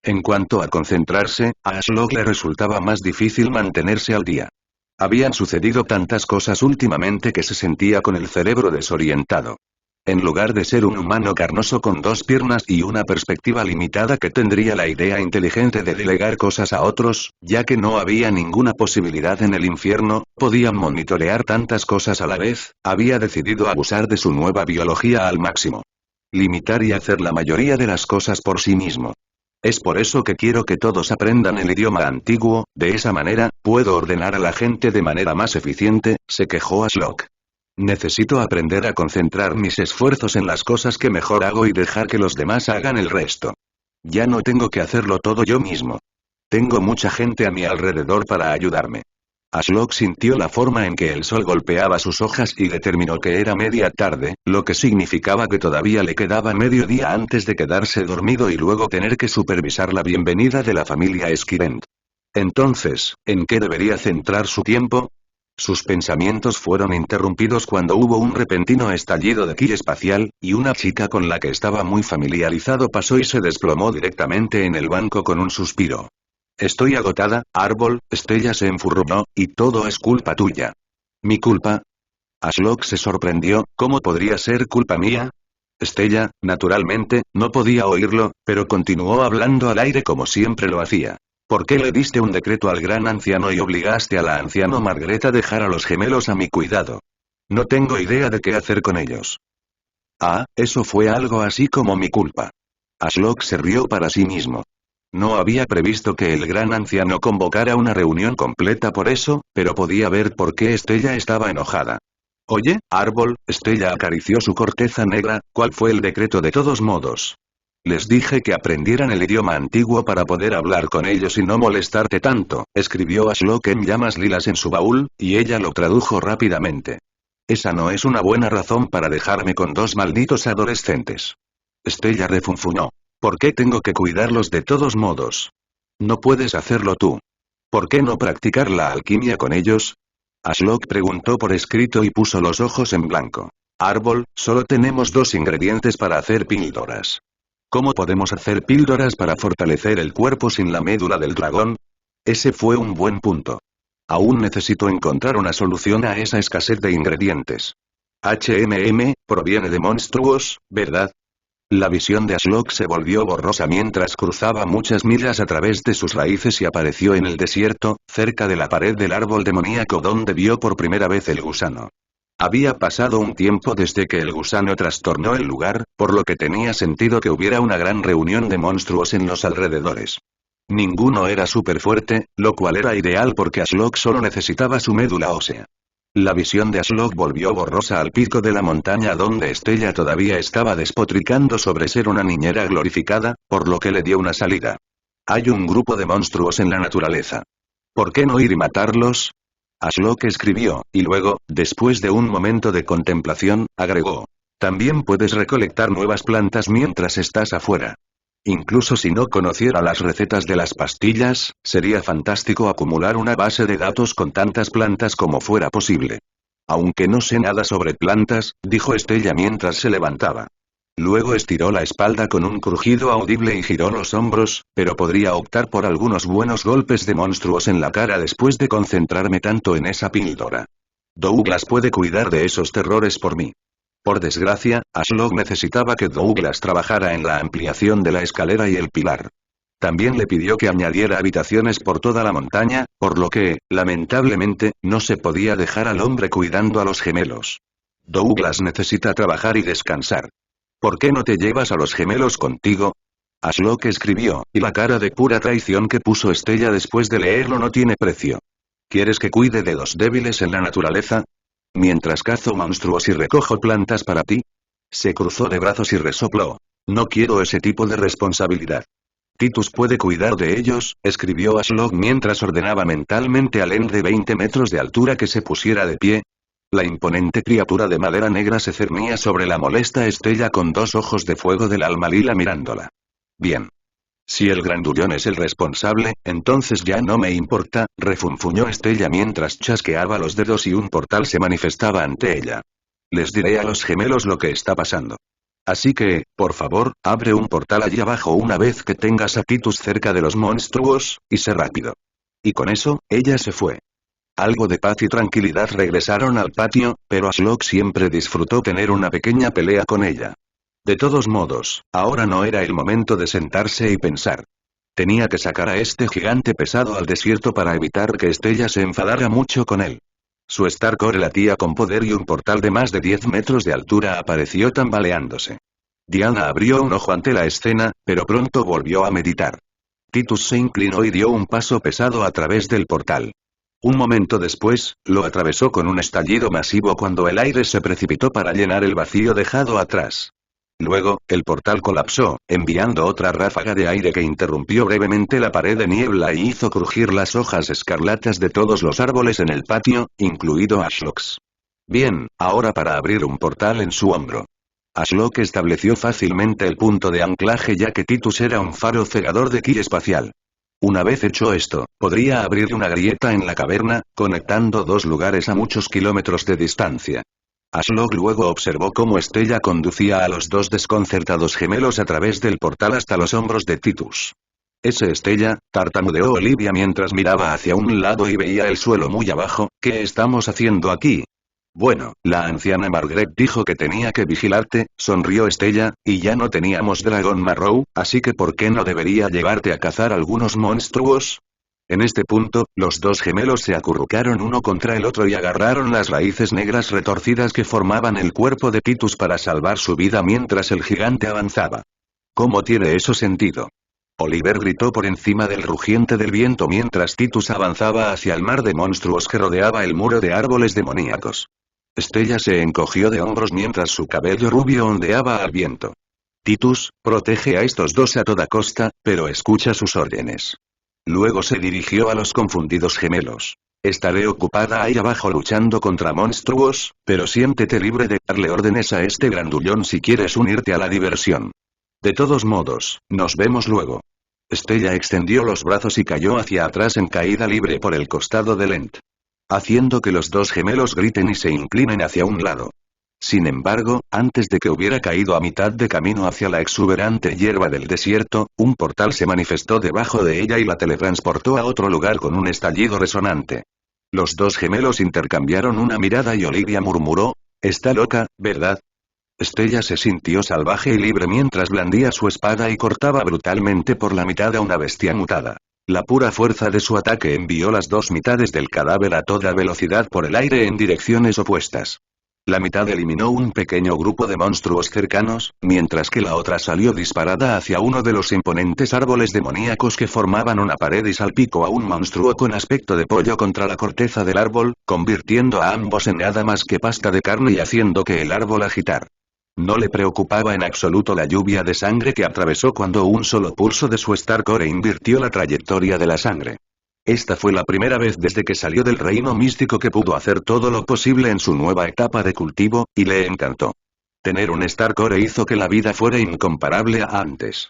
En cuanto a concentrarse, a Ashlock le resultaba más difícil mantenerse al día. Habían sucedido tantas cosas últimamente que se sentía con el cerebro desorientado. En lugar de ser un humano carnoso con 2 piernas y una perspectiva limitada que tendría la idea inteligente de delegar cosas a otros, ya que no había ninguna posibilidad en el infierno, podían monitorear tantas cosas a la vez, había decidido abusar de su nueva biología al máximo. Limitar y hacer la mayoría de las cosas por sí mismo. Es por eso que quiero que todos aprendan el idioma antiguo, de esa manera, puedo ordenar a la gente de manera más eficiente, se quejó Ashlock. Necesito aprender a concentrar mis esfuerzos en las cosas que mejor hago y dejar que los demás hagan el resto. Ya no tengo que hacerlo todo yo mismo. Tengo mucha gente a mi alrededor para ayudarme. Ashlock sintió la forma en que el sol golpeaba sus hojas y determinó que era media tarde, lo que significaba que todavía le quedaba medio día antes de quedarse dormido y luego tener que supervisar la bienvenida de la familia Skirent. Entonces, ¿en qué debería centrar su tiempo? Sus pensamientos fueron interrumpidos cuando hubo un repentino estallido de ki espacial, y una chica con la que estaba muy familiarizado pasó y se desplomó directamente en el banco con un suspiro. Estoy agotada, Árbol, Stella se enfurruñó, y todo es culpa tuya. ¿Mi culpa? Ashlock se sorprendió, ¿cómo podría ser culpa mía? Stella, naturalmente, no podía oírlo, pero continuó hablando al aire como siempre lo hacía. ¿Por qué le diste un decreto al gran anciano y obligaste a la anciana Margaret a dejar a los gemelos a mi cuidado? No tengo idea de qué hacer con ellos. Ah, eso fue algo así como mi culpa. Ashlock se rió para sí mismo. No había previsto que el gran anciano convocara una reunión completa por eso, pero podía ver por qué Stella estaba enojada. Oye, Árbol, Stella acarició su corteza negra, ¿cuál fue el decreto de todos modos? Les dije que aprendieran el idioma antiguo para poder hablar con ellos y no molestarte tanto, escribió Ashlock en llamas lilas en su baúl, y ella lo tradujo rápidamente. Esa no es una buena razón para dejarme con 2 malditos adolescentes. Stella refunfuñó. ¿Por qué tengo que cuidarlos de todos modos? No puedes hacerlo tú. ¿Por qué no practicar la alquimia con ellos? Ashlock preguntó por escrito y puso los ojos en blanco. Árbol, solo tenemos 2 ingredientes para hacer píldoras. ¿Cómo podemos hacer píldoras para fortalecer el cuerpo sin la médula del dragón? Ese fue un buen punto. Aún necesito encontrar una solución a esa escasez de ingredientes. Proviene de monstruos, ¿verdad? La visión de Ashlock se volvió borrosa mientras cruzaba muchas millas a través de sus raíces y apareció en el desierto, cerca de la pared del árbol demoníaco donde vio por primera vez el gusano. Había pasado un tiempo desde que el gusano trastornó el lugar, por lo que tenía sentido que hubiera una gran reunión de monstruos en los alrededores. Ninguno era súper fuerte, lo cual era ideal porque Ashlock solo necesitaba su médula ósea. La visión de Ashlock volvió borrosa al pico de la montaña donde Stella todavía estaba despotricando sobre ser una niñera glorificada, por lo que le dio una salida. Hay un grupo de monstruos en la naturaleza. ¿Por qué no ir y matarlos? Ashlock escribió, y luego, después de un momento de contemplación, agregó. También puedes recolectar nuevas plantas mientras estás afuera. Incluso si no conociera las recetas de las pastillas, sería fantástico acumular una base de datos con tantas plantas como fuera posible. Aunque no sé nada sobre plantas, dijo Stella mientras se levantaba. Luego estiró la espalda con un crujido audible y giró los hombros, pero podría optar por algunos buenos golpes de monstruos en la cara después de concentrarme tanto en esa píldora. Douglas puede cuidar de esos terrores por mí. Por desgracia, Ashlock necesitaba que Douglas trabajara en la ampliación de la escalera y el pilar. También le pidió que añadiera habitaciones por toda la montaña, por lo que, lamentablemente, no se podía dejar al hombre cuidando a los gemelos. Douglas necesita trabajar y descansar. ¿Por qué no te llevas a los gemelos contigo? Ashlock escribió, y la cara de pura traición que puso Stella después de leerlo no tiene precio. ¿Quieres que cuide de los débiles en la naturaleza? ¿Mientras cazo monstruos y recojo plantas para ti? Se cruzó de brazos y resopló. No quiero ese tipo de responsabilidad. Titus puede cuidar de ellos, escribió Ashlock mientras ordenaba mentalmente al End de 20 metros de altura que se pusiera de pie. La imponente criatura de madera negra se cernía sobre la molesta Estella con dos ojos de fuego del alma lila mirándola. Bien. Si el grandullón es el responsable, entonces ya no me importa, refunfuñó Estella mientras chasqueaba los dedos y un portal se manifestaba ante ella. Les diré a los gemelos lo que está pasando. Así que, por favor, abre un portal allí abajo una vez que tengas a Titus cerca de los monstruos, y sé rápido. Y con eso, ella se fue. Algo de paz y tranquilidad regresaron al patio, pero Ashlock siempre disfrutó tener una pequeña pelea con ella. De todos modos, ahora no era el momento de sentarse y pensar. Tenía que sacar a este gigante pesado al desierto para evitar que Estella se enfadara mucho con él. Su Star Core latía con poder y un portal de más de 10 metros de altura apareció tambaleándose. Diana abrió un ojo ante la escena, pero pronto volvió a meditar. Titus se inclinó y dio un paso pesado a través del portal. Un momento después, lo atravesó con un estallido masivo cuando el aire se precipitó para llenar el vacío dejado atrás. Luego, el portal colapsó, enviando otra ráfaga de aire que interrumpió brevemente la pared de niebla y hizo crujir las hojas escarlatas de todos los árboles en el patio, incluido Ashlocks. Bien, ahora para abrir un portal en su hombro. Ashlock estableció fácilmente el punto de anclaje ya que Titus era un faro cegador de ki espacial. Una vez hecho esto, podría abrir una grieta en la caverna, conectando dos lugares a muchos kilómetros de distancia. Ashlock luego observó cómo Estella conducía a los dos desconcertados gemelos a través del portal hasta los hombros de Titus. «¿Es Estella?», tartamudeó Olivia mientras miraba hacia un lado y veía el suelo muy abajo. «¿Qué estamos haciendo aquí?». «Bueno, la anciana Margaret dijo que tenía que vigilarte», sonrió Estella, «y ya no teníamos Dragon Marrow, así que ¿por qué no debería llevarte a cazar algunos monstruos?». En este punto, los dos gemelos se acurrucaron uno contra el otro y agarraron las raíces negras retorcidas que formaban el cuerpo de Titus para salvar su vida mientras el gigante avanzaba. ¿Cómo tiene eso sentido? Oliver gritó por encima del rugiente del viento mientras Titus avanzaba hacia el mar de monstruos que rodeaba el muro de árboles demoníacos. Estella se encogió de hombros mientras su cabello rubio ondeaba al viento. Titus, protege a estos dos a toda costa, pero escucha sus órdenes. Luego se dirigió a los confundidos gemelos. Estaré ocupada ahí abajo luchando contra monstruos, pero siéntete libre de darle órdenes a este grandullón si quieres unirte a la diversión. De todos modos, nos vemos luego. Estella extendió los brazos y cayó hacia atrás en caída libre por el costado del End, haciendo que los dos gemelos griten y se inclinen hacia un lado. Sin embargo, antes de que hubiera caído a mitad de camino hacia la exuberante hierba del desierto, un portal se manifestó debajo de ella y la teletransportó a otro lugar con un estallido resonante. Los dos gemelos intercambiaron una mirada y Olivia murmuró, «Está loca, ¿verdad?». Estella se sintió salvaje y libre mientras blandía su espada y cortaba brutalmente por la mitad a una bestia mutada. La pura fuerza de su ataque envió las dos mitades del cadáver a toda velocidad por el aire en direcciones opuestas. La mitad eliminó un pequeño grupo de monstruos cercanos, mientras que la otra salió disparada hacia uno de los imponentes árboles demoníacos que formaban una pared y salpicó a un monstruo con aspecto de pollo contra la corteza del árbol, convirtiendo a ambos en nada más que pasta de carne y haciendo que el árbol agitar. No le preocupaba en absoluto la lluvia de sangre que atravesó cuando un solo pulso de su Star Core invirtió la trayectoria de la sangre. Esta fue la primera vez desde que salió del reino místico que pudo hacer todo lo posible en su nueva etapa de cultivo, y le encantó. Tener un Star Core hizo que la vida fuera incomparable a antes.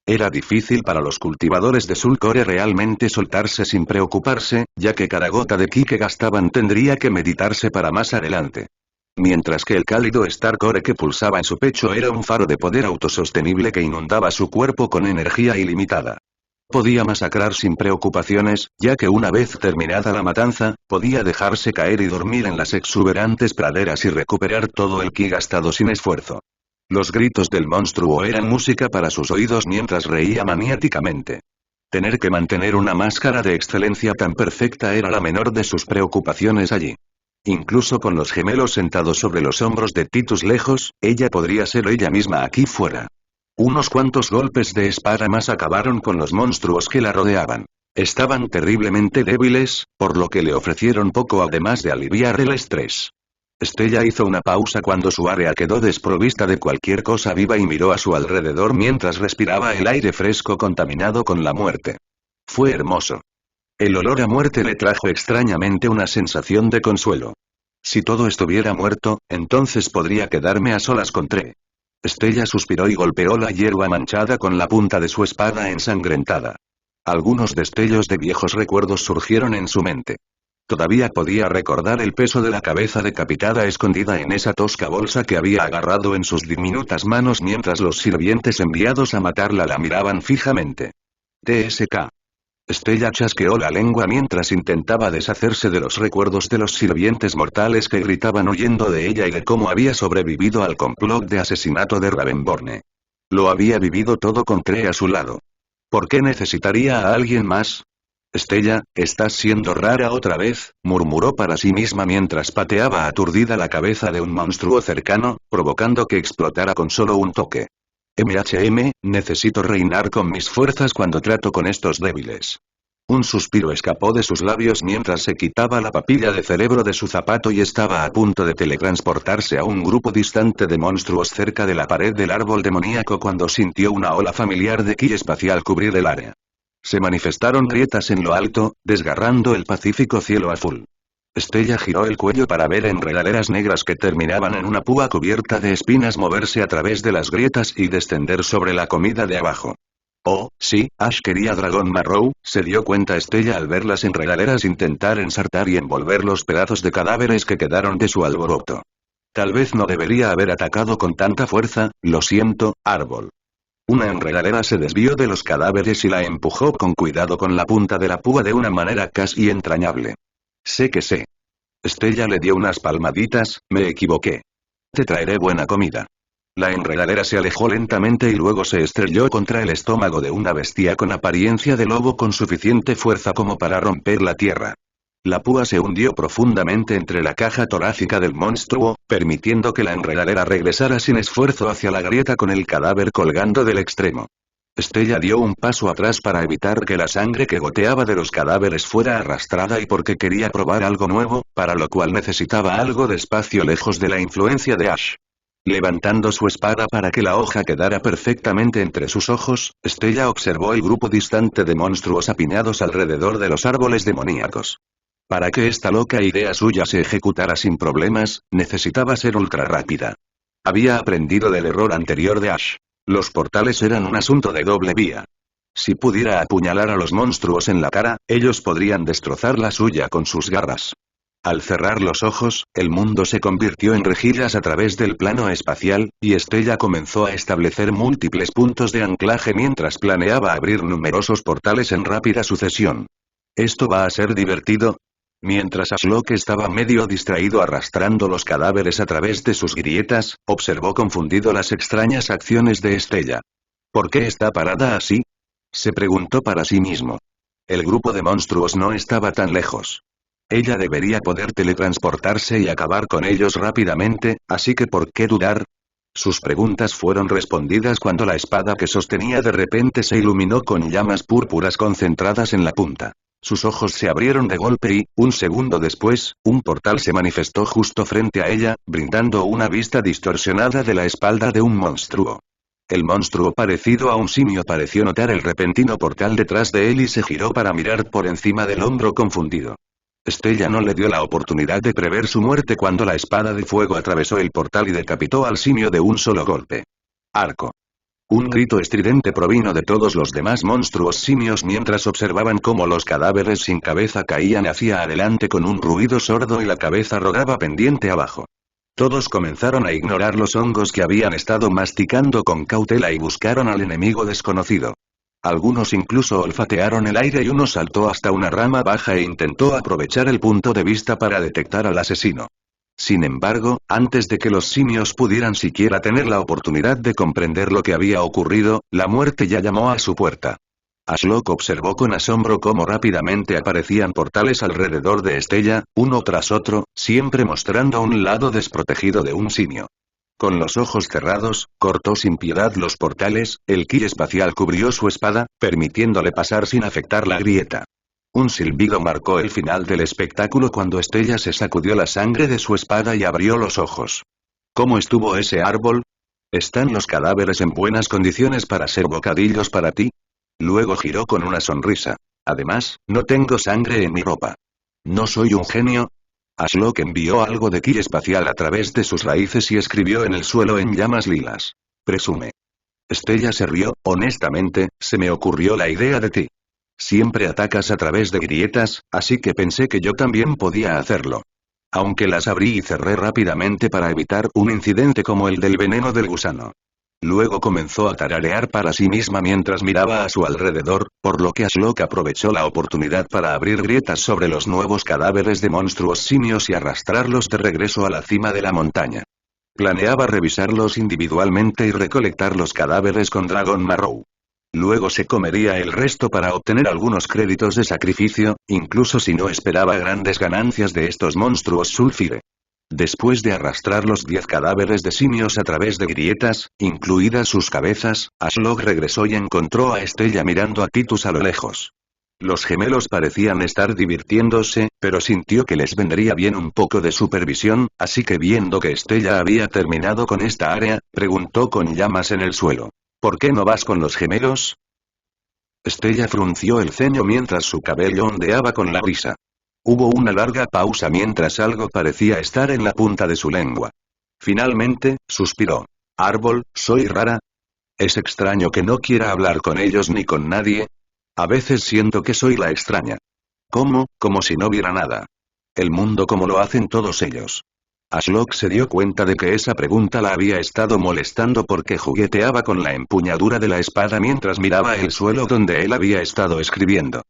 Era difícil para los cultivadores de Soul Core realmente soltarse sin preocuparse, ya que cada gota de ki que gastaban tendría que meditarse para más adelante. Mientras que el cálido Star Core que pulsaba en su pecho era un faro de poder autosostenible que inundaba su cuerpo con energía ilimitada. Podía masacrar sin preocupaciones, ya que una vez terminada la matanza, podía dejarse caer y dormir en las exuberantes praderas y recuperar todo el ki gastado sin esfuerzo. Los gritos del monstruo eran música para sus oídos mientras reía maniáticamente. Tener que mantener una máscara de excelencia tan perfecta era la menor de sus preocupaciones allí. Incluso con los gemelos sentados sobre los hombros de Titus lejos, ella podría ser ella misma aquí fuera. Unos cuantos golpes de espada más acabaron con los monstruos que la rodeaban. Estaban terriblemente débiles, por lo que le ofrecieron poco además de aliviar el estrés. Estella hizo una pausa cuando su área quedó desprovista de cualquier cosa viva y miró a su alrededor mientras respiraba el aire fresco contaminado con la muerte. Fue hermoso. El olor a muerte le trajo extrañamente una sensación de consuelo. Si todo estuviera muerto, entonces podría quedarme a solas con Tree. Estella suspiró y golpeó la hierba manchada con la punta de su espada ensangrentada. Algunos destellos de viejos recuerdos surgieron en su mente. Todavía podía recordar el peso de la cabeza decapitada escondida en esa tosca bolsa que había agarrado en sus diminutas manos mientras los sirvientes enviados a matarla la miraban fijamente. TSK. Estella chasqueó la lengua mientras intentaba deshacerse de los recuerdos de los sirvientes mortales que gritaban huyendo de ella y de cómo había sobrevivido al complot de asesinato de Ravenborn. Lo había vivido todo con Tree a su lado. ¿Por qué necesitaría a alguien más? Estella, estás siendo rara otra vez, murmuró para sí misma mientras pateaba aturdida la cabeza de un monstruo cercano, provocando que explotara con solo un toque. Necesito reinar con mis fuerzas cuando trato con estos débiles. Un suspiro escapó de sus labios mientras se quitaba la papilla de cerebro de su zapato y estaba a punto de teletransportarse a un grupo distante de monstruos cerca de la pared del árbol demoníaco cuando sintió una ola familiar de ki espacial cubrir el área. Se manifestaron grietas en lo alto, desgarrando el pacífico cielo azul. Estella giró el cuello para ver enredaderas negras que terminaban en una púa cubierta de espinas moverse a través de las grietas y descender sobre la comida de abajo. Oh, sí, Ash quería Dragón Marrow, se dio cuenta Estella al ver las enredaderas intentar ensartar y envolver los pedazos de cadáveres que quedaron de su alboroto. Tal vez no debería haber atacado con tanta fuerza, lo siento, árbol. Una enredadera se desvió de los cadáveres y la empujó con cuidado con la punta de la púa de una manera casi entrañable. Sé que sé. Estella le dio unas palmaditas, me equivoqué. Te traeré buena comida. La enredadera se alejó lentamente y luego se estrelló contra el estómago de una bestia con apariencia de lobo con suficiente fuerza como para romper la tierra. La púa se hundió profundamente entre la caja torácica del monstruo, permitiendo que la enredadera regresara sin esfuerzo hacia la grieta con el cadáver colgando del extremo. Estella dio un paso atrás para evitar que la sangre que goteaba de los cadáveres fuera arrastrada y porque quería probar algo nuevo, para lo cual necesitaba algo de espacio lejos de la influencia de Ash. Levantando su espada para que la hoja quedara perfectamente entre sus ojos, Estella observó el grupo distante de monstruos apiñados alrededor de los árboles demoníacos. Para que esta loca idea suya se ejecutara sin problemas, necesitaba ser ultra rápida. Había aprendido del error anterior de Ash. Los portales eran un asunto de doble vía. Si pudiera apuñalar a los monstruos en la cara, ellos podrían destrozar la suya con sus garras. Al cerrar los ojos, el mundo se convirtió en rejillas a través del plano espacial, y Estella comenzó a establecer múltiples puntos de anclaje mientras planeaba abrir numerosos portales en rápida sucesión. ¿Esto va a ser divertido? Mientras Ashlock estaba medio distraído arrastrando los cadáveres a través de sus grietas, observó confundido las extrañas acciones de Estella. ¿Por qué está parada así? Se preguntó para sí mismo. El grupo de monstruos no estaba tan lejos. Ella debería poder teletransportarse y acabar con ellos rápidamente, así que ¿por qué dudar? Sus preguntas fueron respondidas cuando la espada que sostenía de repente se iluminó con llamas púrpuras concentradas en la punta. Sus ojos se abrieron de golpe y, un segundo después, un portal se manifestó justo frente a ella, brindando una vista distorsionada de la espalda de un monstruo. El monstruo parecido a un simio pareció notar el repentino portal detrás de él y se giró para mirar por encima del hombro confundido. Estella no le dio la oportunidad de prever su muerte cuando la espada de fuego atravesó el portal y decapitó al simio de un solo golpe. Arco. Un grito estridente provino de todos los demás monstruos simios mientras observaban cómo los cadáveres sin cabeza caían hacia adelante con un ruido sordo y la cabeza rodaba pendiente abajo. Todos comenzaron a ignorar los hongos que habían estado masticando con cautela y buscaron al enemigo desconocido. Algunos incluso olfatearon el aire y uno saltó hasta una rama baja e intentó aprovechar el punto de vista para detectar al asesino. Sin embargo, antes de que los simios pudieran siquiera tener la oportunidad de comprender lo que había ocurrido, la muerte ya llamó a su puerta. Ashlock observó con asombro cómo rápidamente aparecían portales alrededor de Estella, uno tras otro, siempre mostrando un lado desprotegido de un simio. Con los ojos cerrados, cortó sin piedad los portales, el ki espacial cubrió su espada, permitiéndole pasar sin afectar la grieta. Un silbido marcó el final del espectáculo cuando Estella se sacudió la sangre de su espada y abrió los ojos. ¿Cómo estuvo ese árbol? ¿Están los cadáveres en buenas condiciones para ser bocadillos para ti? Luego giró con una sonrisa. Además, no tengo sangre en mi ropa. ¿No soy un genio? Ashlock envió algo de ki espacial a través de sus raíces y escribió en el suelo en llamas lilas. Presume. Estella se rió. Honestamente, se me ocurrió la idea de ti. Siempre atacas a través de grietas, así que pensé que yo también podía hacerlo. Aunque las abrí y cerré rápidamente para evitar un incidente como el del veneno del gusano. Luego comenzó a tararear para sí misma mientras miraba a su alrededor, por lo que Ashlock aprovechó la oportunidad para abrir grietas sobre los nuevos cadáveres de monstruos simios y arrastrarlos de regreso a la cima de la montaña. Planeaba revisarlos individualmente y recolectar los cadáveres con Dragon Marrow. Luego se comería el resto para obtener algunos créditos de sacrificio, incluso si no esperaba grandes ganancias de estos monstruos sulfire. Después de arrastrar los 10 cadáveres de simios a través de grietas, incluidas sus cabezas, Ashlock regresó y encontró a Estella mirando a Titus a lo lejos. Los gemelos parecían estar divirtiéndose, pero sintió que les vendría bien un poco de supervisión, así que viendo que Estella había terminado con esta área, preguntó con llamas en el suelo. ¿Por qué no vas con los gemelos? Estella frunció el ceño mientras su cabello ondeaba con la brisa. Hubo una larga pausa mientras algo parecía estar en la punta de su lengua. Finalmente, suspiró. Árbol, ¿soy rara? Es extraño que no quiera hablar con ellos ni con nadie. A veces siento que soy la extraña. ¿Cómo? Como si no viera nada. El mundo como lo hacen todos ellos. Ashlock se dio cuenta de que esa pregunta la había estado molestando porque jugueteaba con la empuñadura de la espada mientras miraba el suelo donde él había estado escribiendo.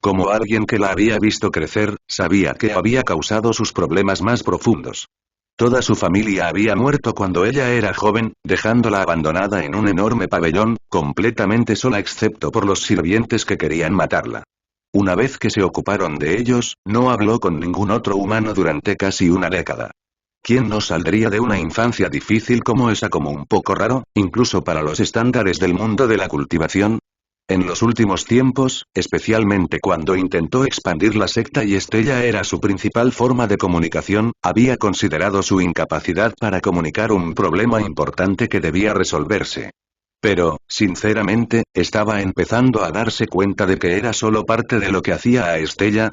Como alguien que la había visto crecer, sabía que había causado sus problemas más profundos. Toda su familia había muerto cuando ella era joven, dejándola abandonada en un enorme pabellón, completamente sola excepto por los sirvientes que querían matarla. Una vez que se ocuparon de ellos, no habló con ningún otro humano durante casi una década. ¿Quién no saldría de una infancia difícil como esa como un poco raro, incluso para los estándares del mundo de la cultivación? En los últimos tiempos, especialmente cuando intentó expandir la secta y Estella era su principal forma de comunicación, había considerado su incapacidad para comunicar un problema importante que debía resolverse. Pero, sinceramente, estaba empezando a darse cuenta de que era solo parte de lo que hacía a Estella.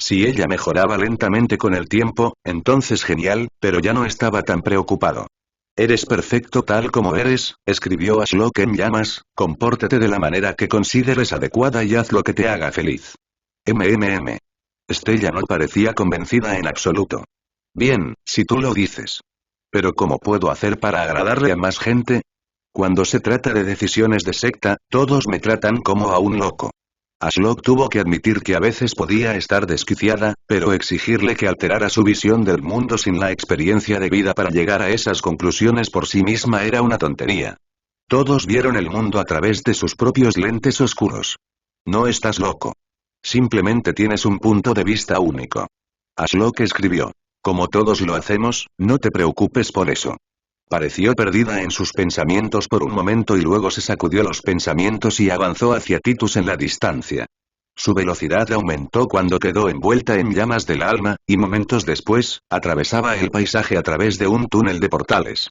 Si ella mejoraba lentamente con el tiempo, entonces genial, pero ya no estaba tan preocupado. Eres perfecto tal como eres, escribió Ashlock en llamas, compórtate de la manera que consideres adecuada y haz lo que te haga feliz. Estella no parecía convencida en absoluto. Bien, si tú lo dices. Pero ¿cómo puedo hacer para agradarle a más gente? Cuando se trata de decisiones de secta, todos me tratan como a un loco. Ashlock tuvo que admitir que a veces podía estar desquiciada, pero exigirle que alterara su visión del mundo sin la experiencia de vida para llegar a esas conclusiones por sí misma era una tontería. Todos vieron el mundo a través de sus propios lentes oscuros. No estás loco. Simplemente tienes un punto de vista único. Ashlock escribió. Como todos lo hacemos, no te preocupes por eso. Pareció perdida en sus pensamientos por un momento y luego se sacudió los pensamientos y avanzó hacia Titus en la distancia. Su velocidad aumentó cuando quedó envuelta en llamas del alma, y momentos después, atravesaba el paisaje a través de un túnel de portales.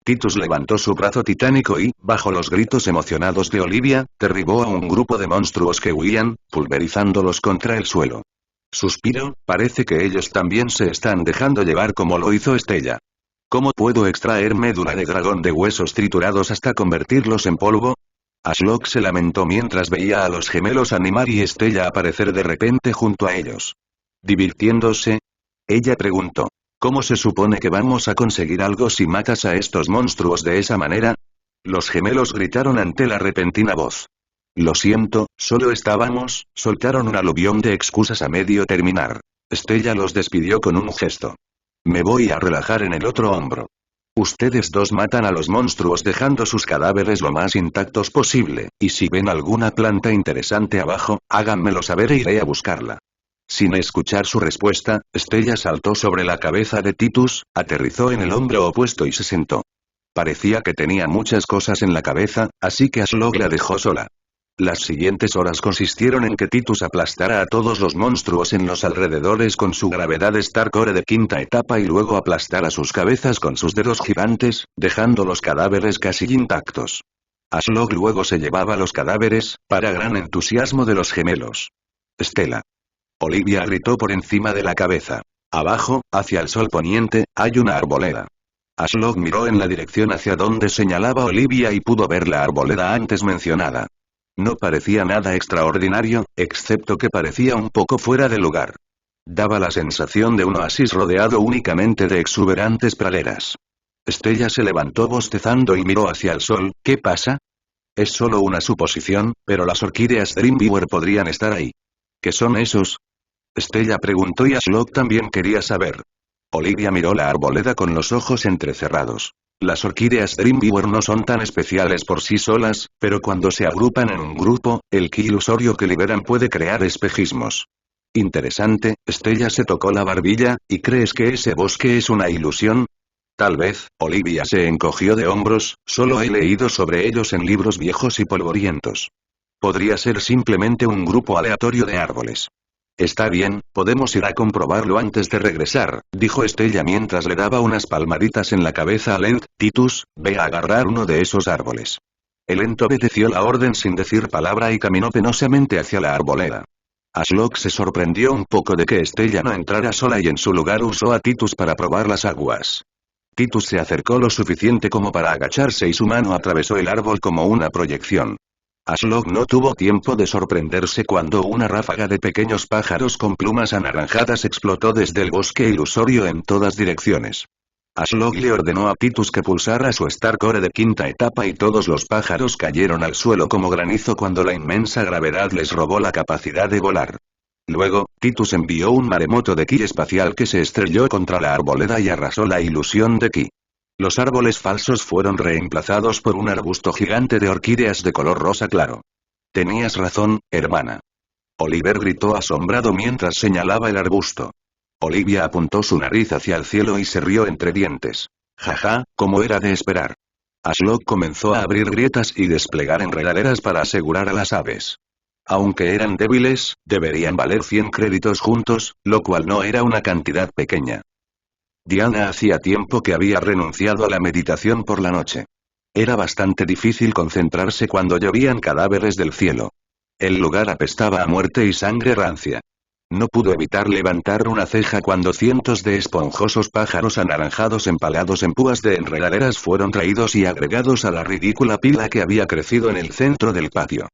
Titus levantó su brazo titánico y, bajo los gritos emocionados de Olivia, derribó a un grupo de monstruos que huían, pulverizándolos contra el suelo. Suspiró, parece que ellos también se están dejando llevar como lo hizo Estella. ¿Cómo puedo extraer médula de dragón de huesos triturados hasta convertirlos en polvo? Ashlock se lamentó mientras veía a los gemelos animar y Estella aparecer de repente junto a ellos. ¿Divirtiéndose? Ella preguntó. ¿Cómo se supone que vamos a conseguir algo si matas a estos monstruos de esa manera? Los gemelos gritaron ante la repentina voz. Lo siento, solo estábamos, soltaron un aluvión de excusas a medio terminar. Estella los despidió con un gesto. Me voy a relajar en el otro hombro. Ustedes dos matan a los monstruos dejando sus cadáveres lo más intactos posible, y si ven alguna planta interesante abajo, háganmelo saber e iré a buscarla. Sin escuchar su respuesta, Estella saltó sobre la cabeza de Titus, aterrizó en el hombro opuesto y se sentó. Parecía que tenía muchas cosas en la cabeza, así que Ashlock la dejó sola. Las siguientes horas consistieron en que Titus aplastara a todos los monstruos en los alrededores con su gravedad Star Core de quinta etapa y luego aplastara sus cabezas con sus dedos gigantes, dejando los cadáveres casi intactos. Aslog luego se llevaba los cadáveres, para gran entusiasmo de los gemelos. Estela. Olivia gritó por encima de la cabeza. Abajo, hacia el sol poniente, hay una arboleda. Aslog miró en la dirección hacia donde señalaba Olivia y pudo ver la arboleda antes mencionada. No parecía nada extraordinario, excepto que parecía un poco fuera de lugar. Daba la sensación de un oasis rodeado únicamente de exuberantes praderas. Estella se levantó bostezando y miró hacia el sol. ¿Qué pasa? Es solo una suposición, pero las orquídeas Dreamweaver podrían estar ahí. ¿Qué son esos? Estella preguntó y Aslog también quería saber. Olivia miró la arboleda con los ojos entrecerrados. Las orquídeas Dreamweaver no son tan especiales por sí solas, pero cuando se agrupan en un grupo, el ki ilusorio que liberan puede crear espejismos. Interesante, Estella se tocó la barbilla, ¿y crees que ese bosque es una ilusión? Tal vez, Olivia se encogió de hombros, solo he leído sobre ellos en libros viejos y polvorientos. Podría ser simplemente un grupo aleatorio de árboles. Está bien, podemos ir a comprobarlo antes de regresar, dijo Estella mientras le daba unas palmaditas en la cabeza a Lent. Titus, ve a agarrar uno de esos árboles. El Ent obedeció la orden sin decir palabra y caminó penosamente hacia la arboleda. Aslog se sorprendió un poco de que Estella no entrara sola y en su lugar usó a Titus para probar las aguas. Titus se acercó lo suficiente como para agacharse y su mano atravesó el árbol como una proyección. Aslog no tuvo tiempo de sorprenderse cuando una ráfaga de pequeños pájaros con plumas anaranjadas explotó desde el bosque ilusorio en todas direcciones. Aslog le ordenó a Titus que pulsara su Star Core de quinta etapa y todos los pájaros cayeron al suelo como granizo cuando la inmensa gravedad les robó la capacidad de volar. Luego, Titus envió un maremoto de ki espacial que se estrelló contra la arboleda y arrasó la ilusión de ki. Los árboles falsos fueron reemplazados por un arbusto gigante de orquídeas de color rosa claro. Tenías razón, hermana. Oliver gritó asombrado mientras señalaba el arbusto. Olivia apuntó su nariz hacia el cielo y se rió entre dientes. Jaja, como era de esperar. Aslog comenzó a abrir grietas y desplegar enredaderas para asegurar a las aves. Aunque eran débiles, deberían valer 100 créditos juntos, lo cual no era una cantidad pequeña. Diana hacía tiempo que había renunciado a la meditación por la noche. Era bastante difícil concentrarse cuando llovían cadáveres del cielo. El lugar apestaba a muerte y sangre rancia. No pudo evitar levantar una ceja cuando cientos de esponjosos pájaros anaranjados empalados en púas de enredaderas fueron traídos y agregados a la ridícula pila que había crecido en el centro del patio.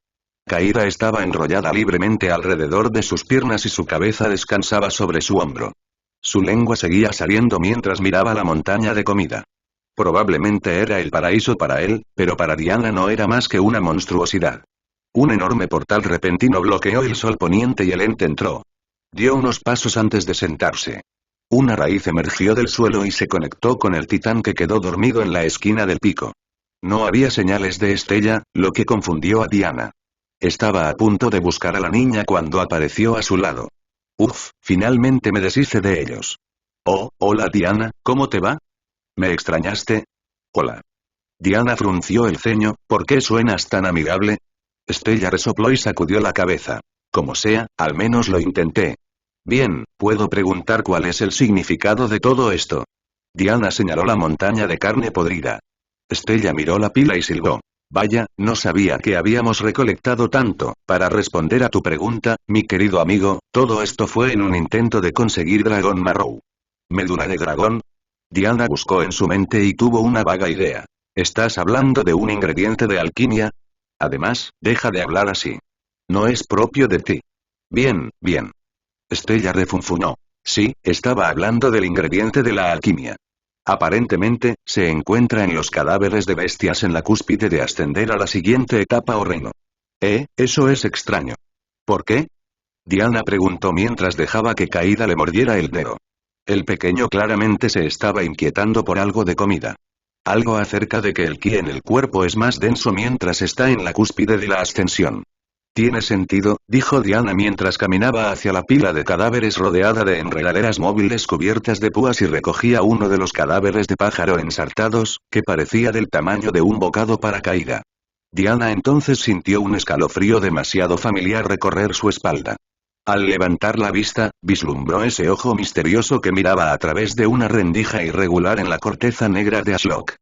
Kaira estaba enrollada libremente alrededor de sus piernas y su cabeza descansaba sobre su hombro. Su lengua seguía saliendo mientras miraba la montaña de comida. Probablemente era el paraíso para él, pero para Diana no era más que una monstruosidad. Un enorme portal repentino bloqueó el sol poniente y el Ent entró. Dio unos pasos antes de sentarse. Una raíz emergió del suelo y se conectó con el titán que quedó dormido en la esquina del pico. No había señales de Estella, lo que confundió a Diana. Estaba a punto de buscar a la niña cuando apareció a su lado. Uf, finalmente me deshice de ellos. Oh, hola Diana, ¿cómo te va? ¿Me extrañaste? Hola. Diana frunció el ceño, ¿por qué suenas tan amigable? Estella resopló y sacudió la cabeza. Como sea, al menos lo intenté. Bien, ¿puedo preguntar cuál es el significado de todo esto? Diana señaló la montaña de carne podrida. Estella miró la pila y silbó. Vaya, no sabía que habíamos recolectado tanto. Para responder a tu pregunta, mi querido amigo, todo esto fue en un intento de conseguir Dragon Marrow. ¿Médula de dragón? Diana buscó en su mente y tuvo una vaga idea. ¿Estás hablando de un ingrediente de alquimia? Además, deja de hablar así. No es propio de ti. Bien, bien. Estella refunfuñó. Sí, estaba hablando del ingrediente de la alquimia. Aparentemente, se encuentra en los cadáveres de bestias en la cúspide de ascender a la siguiente etapa o reino. Eso es extraño. ¿Por qué? Diana preguntó mientras dejaba que Kaida le mordiera el dedo. El pequeño claramente se estaba inquietando por algo de comida. Algo acerca de que el ki en el cuerpo es más denso mientras está en la cúspide de la ascensión. Tiene sentido, dijo Diana mientras caminaba hacia la pila de cadáveres rodeada de enredaderas móviles cubiertas de púas y recogía uno de los cadáveres de pájaro ensartados, que parecía del tamaño de un bocado para Kaida. Diana entonces sintió un escalofrío demasiado familiar recorrer su espalda. Al levantar la vista, vislumbró ese ojo misterioso que miraba a través de una rendija irregular en la corteza negra de Ashlock.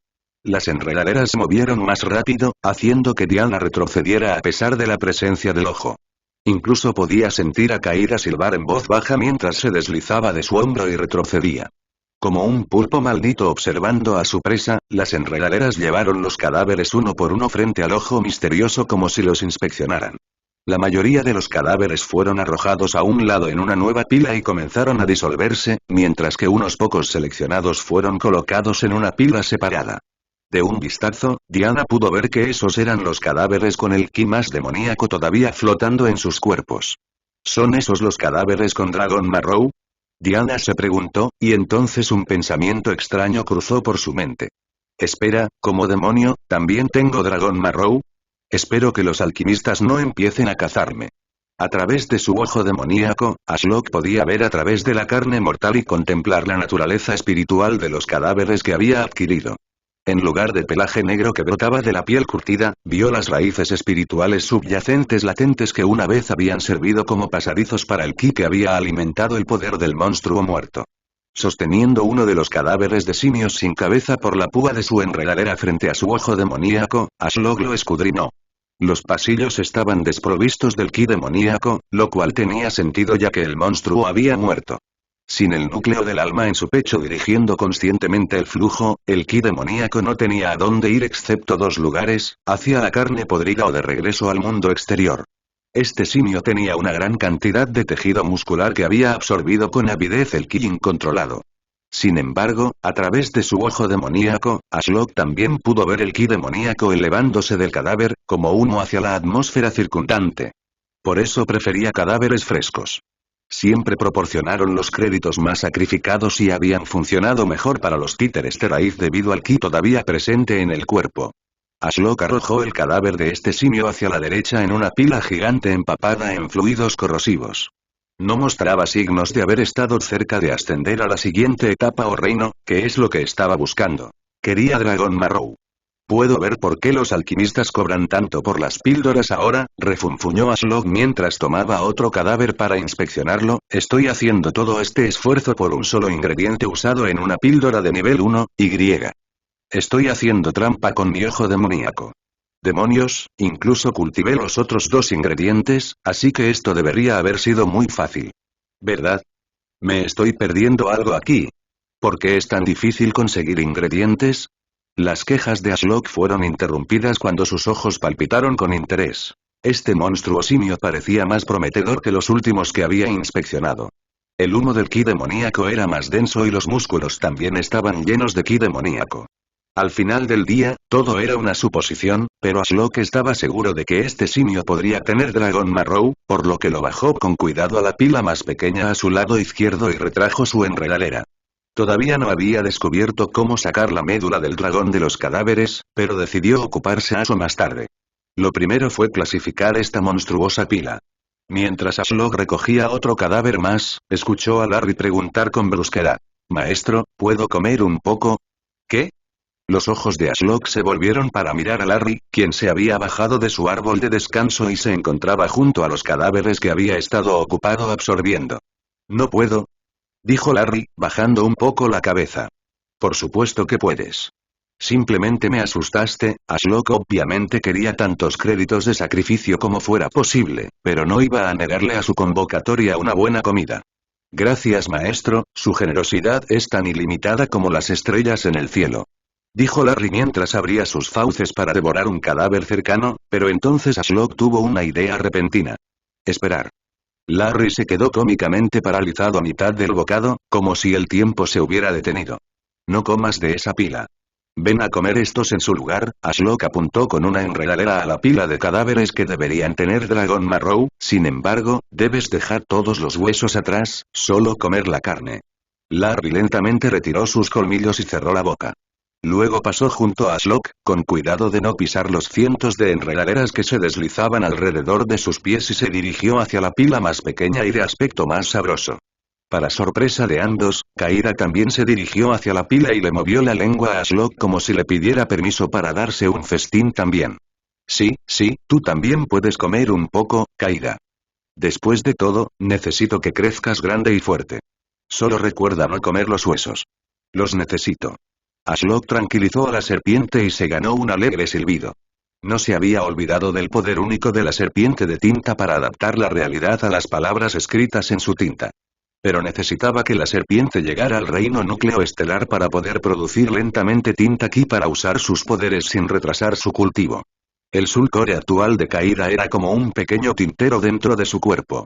Las enredaderas se movieron más rápido, haciendo que Diana retrocediera a pesar de la presencia del ojo. Incluso podía sentir a Kaira silbar en voz baja mientras se deslizaba de su hombro y retrocedía. Como un pulpo maldito observando a su presa, las enredaderas llevaron los cadáveres uno por uno frente al ojo misterioso como si los inspeccionaran. La mayoría de los cadáveres fueron arrojados a un lado en una nueva pila y comenzaron a disolverse, mientras que unos pocos seleccionados fueron colocados en una pila separada. De un vistazo, Diana pudo ver que esos eran los cadáveres con el ki más demoníaco todavía flotando en sus cuerpos. ¿Son esos los cadáveres con Dragon Marrow? Diana se preguntó, y entonces un pensamiento extraño cruzó por su mente. Espera, ¿cómo demonio, también tengo Dragon Marrow? Espero que los alquimistas no empiecen a cazarme. A través de su ojo demoníaco, Ashlock podía ver a través de la carne mortal y contemplar la naturaleza espiritual de los cadáveres que había adquirido. En lugar de pelaje negro que brotaba de la piel curtida, vio las raíces espirituales subyacentes latentes que una vez habían servido como pasadizos para el ki que había alimentado el poder del monstruo muerto. Sosteniendo uno de los cadáveres de simios sin cabeza por la púa de su enredadera frente a su ojo demoníaco, Ashlock lo escudriñó. Los pasillos estaban desprovistos del ki demoníaco, lo cual tenía sentido ya que el monstruo había muerto. Sin el núcleo del alma en su pecho dirigiendo conscientemente el flujo, el ki demoníaco no tenía a dónde ir excepto dos lugares, hacia la carne podrida o de regreso al mundo exterior. Este simio tenía una gran cantidad de tejido muscular que había absorbido con avidez el ki incontrolado. Sin embargo, a través de su ojo demoníaco, Ashlock también pudo ver el ki demoníaco elevándose del cadáver, como humo hacia la atmósfera circundante. Por eso prefería cadáveres frescos. Siempre proporcionaron los créditos más sacrificados y habían funcionado mejor para los títeres de raíz debido al ki todavía presente en el cuerpo. Ashlock arrojó el cadáver de este simio hacia la derecha en una pila gigante empapada en fluidos corrosivos. No mostraba signos de haber estado cerca de ascender a la siguiente etapa o reino, que es lo que estaba buscando. Quería Dragon Marrow. ¿Puedo ver por qué los alquimistas cobran tanto por las píldoras ahora? Refunfuñó Ashlock mientras tomaba otro cadáver para inspeccionarlo. Estoy haciendo todo este esfuerzo por un solo ingrediente usado en una píldora de nivel 1, Y. Estoy haciendo trampa con mi ojo demoníaco. Demonios, incluso cultivé los otros dos ingredientes, así que esto debería haber sido muy fácil. ¿Verdad? Me estoy perdiendo algo aquí. ¿Por qué es tan difícil conseguir ingredientes? Las quejas de Ashlock fueron interrumpidas cuando sus ojos palpitaron con interés. Este monstruo simio parecía más prometedor que los últimos que había inspeccionado. El humo del ki demoníaco era más denso y los músculos también estaban llenos de ki demoníaco. Al final del día, todo era una suposición, pero Ashlock estaba seguro de que este simio podría tener Dragon Marrow, por lo que lo bajó con cuidado a la pila más pequeña a su lado izquierdo y retrajo su enredadera. Todavía no había descubierto cómo sacar la médula del dragón de los cadáveres, pero decidió ocuparse a eso más tarde. Lo primero fue clasificar esta monstruosa pila. Mientras Ashlock recogía otro cadáver más, escuchó a Larry preguntar con brusquedad. «Maestro, ¿puedo comer un poco?» ¿Qué? Los ojos de Ashlock se volvieron para mirar a Larry, quien se había bajado de su árbol de descanso y se encontraba junto a los cadáveres que había estado ocupado absorbiendo. «No puedo», dijo Larry, bajando un poco la cabeza. «Por supuesto que puedes. Simplemente me asustaste». Ashlock obviamente quería tantos créditos de sacrificio como fuera posible, pero no iba a negarle a su convocatoria una buena comida. «Gracias maestro, su generosidad es tan ilimitada como las estrellas en el cielo», dijo Larry mientras abría sus fauces para devorar un cadáver cercano, pero entonces Ashlock tuvo una idea repentina. Esperar. Larry se quedó cómicamente paralizado a mitad del bocado, como si el tiempo se hubiera detenido. «No comas de esa pila. Ven a comer estos en su lugar». Ashlock apuntó con una enredadera a la pila de cadáveres que deberían tener Dragon Marrow, sin embargo, debes dejar todos los huesos atrás, solo comer la carne. Larry lentamente retiró sus colmillos y cerró la boca. Luego pasó junto a Ashlock, con cuidado de no pisar los cientos de enredaderas que se deslizaban alrededor de sus pies y se dirigió hacia la pila más pequeña y de aspecto más sabroso. Para sorpresa de ambos, Kaira también se dirigió hacia la pila y le movió la lengua a Ashlock como si le pidiera permiso para darse un festín también. Sí, sí, tú también puedes comer un poco, Kaira. Después de todo, necesito que crezcas grande y fuerte. Solo recuerda no comer los huesos. Los necesito. Ashlock tranquilizó a la serpiente y se ganó un alegre silbido. No se había olvidado del poder único de la serpiente de tinta para adaptar la realidad a las palabras escritas en su tinta. Pero necesitaba que la serpiente llegara al reino núcleo estelar para poder producir lentamente tinta ki para usar sus poderes sin retrasar su cultivo. El Soul Core actual de Kaira era como un pequeño tintero dentro de su cuerpo.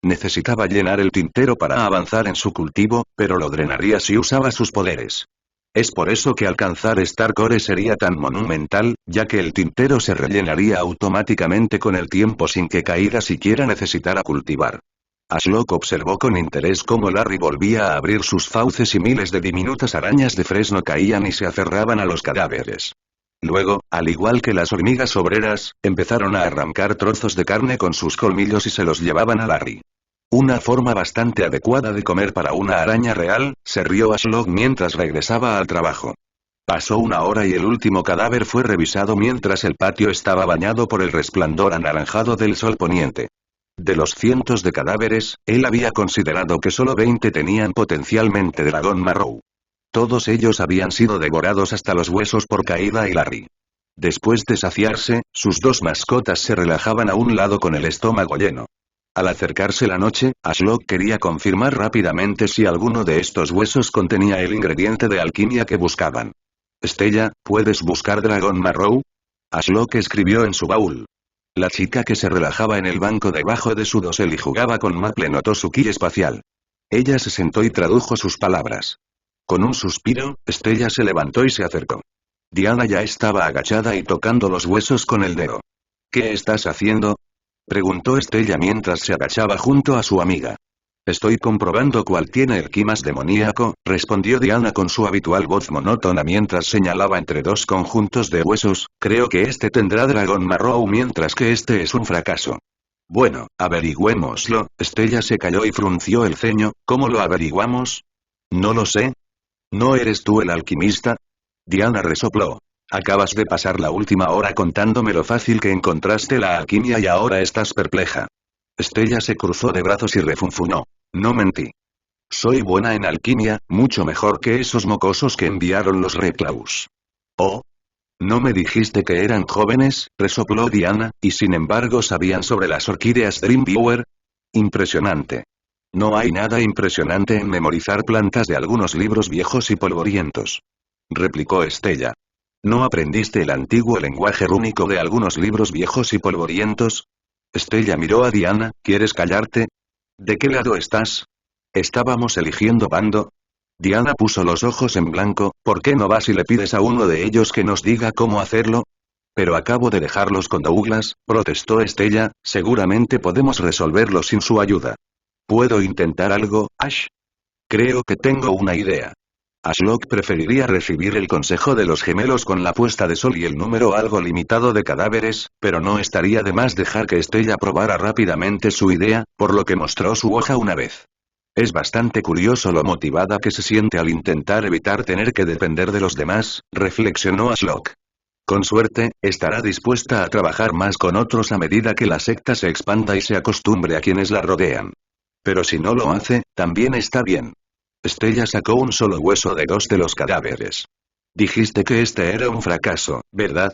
Necesitaba llenar el tintero para avanzar en su cultivo, pero lo drenaría si usaba sus poderes. Es por eso que alcanzar Star Core sería tan monumental, ya que el tintero se rellenaría automáticamente con el tiempo sin que Kaira siquiera necesitara cultivar. Ashlock observó con interés cómo Larry volvía a abrir sus fauces y miles de diminutas arañas de fresno caían y se aferraban a los cadáveres. Luego, al igual que las hormigas obreras, empezaron a arrancar trozos de carne con sus colmillos y se los llevaban a Larry. Una forma bastante adecuada de comer para una araña real, se rió Ashlock mientras regresaba al trabajo. Pasó una hora y el último cadáver fue revisado mientras el patio estaba bañado por el resplandor anaranjado del sol poniente. De los cientos de cadáveres, él había considerado que solo 20 tenían potencialmente Dragon Marrow. Todos ellos habían sido devorados hasta los huesos por Kaira y Larry. Después de saciarse, sus dos mascotas se relajaban a un lado con el estómago lleno. Al acercarse la noche, Ashlock quería confirmar rápidamente si alguno de estos huesos contenía el ingrediente de alquimia que buscaban. Stella, ¿puedes buscar Dragon Marrow? Ashlock escribió en su baúl. La chica que se relajaba en el banco debajo de su dosel y jugaba con Maple notó su ki espacial. Ella se sentó y tradujo sus palabras. Con un suspiro, Stella se levantó y se acercó. Diana ya estaba agachada y tocando los huesos con el dedo. ¿Qué estás haciendo? Preguntó Stella mientras se agachaba junto a su amiga. Estoy comprobando cuál tiene el ki más demoníaco, respondió Diana con su habitual voz monótona mientras señalaba entre dos conjuntos de huesos, creo que este tendrá Dragon Marrow mientras que este es un fracaso. Bueno, averigüémoslo, Stella se calló y frunció el ceño, ¿cómo lo averiguamos? No lo sé. ¿No eres tú el alquimista? Diana resopló. Acabas de pasar la última hora contándome lo fácil que encontraste la alquimia y ahora estás perpleja. Stella se cruzó de brazos y refunfuñó. No mentí. Soy buena en alquimia, mucho mejor que esos mocosos que enviaron los Reclaus. Oh. ¿No me dijiste que eran jóvenes? Resopló Diana, y sin embargo sabían sobre las orquídeas Dreamviewer. Impresionante. No hay nada impresionante en memorizar plantas de algunos libros viejos y polvorientos. Replicó Stella. ¿No aprendiste el antiguo lenguaje rúnico de algunos libros viejos y polvorientos? Stella miró a Diana, ¿quieres callarte? ¿De qué lado estás? ¿Estábamos eligiendo bando? Diana puso los ojos en blanco, ¿por qué no vas y le pides a uno de ellos que nos diga cómo hacerlo? Pero acabo de dejarlos con Douglas, protestó Stella, seguramente podemos resolverlo sin su ayuda. ¿Puedo intentar algo, Ash? Creo que tengo una idea. Ashlock preferiría recibir el consejo de los gemelos con la puesta de sol y el número algo limitado de cadáveres, pero no estaría de más dejar que Stella probara rápidamente su idea, por lo que mostró su hoja una vez. Es bastante curioso lo motivada que se siente al intentar evitar tener que depender de los demás, reflexionó Ashlock. Con suerte, estará dispuesta a trabajar más con otros a medida que la secta se expanda y se acostumbre a quienes la rodean. Pero si no lo hace, también está bien. Stella sacó un solo hueso de dos de los cadáveres. Dijiste que este era un fracaso, ¿verdad?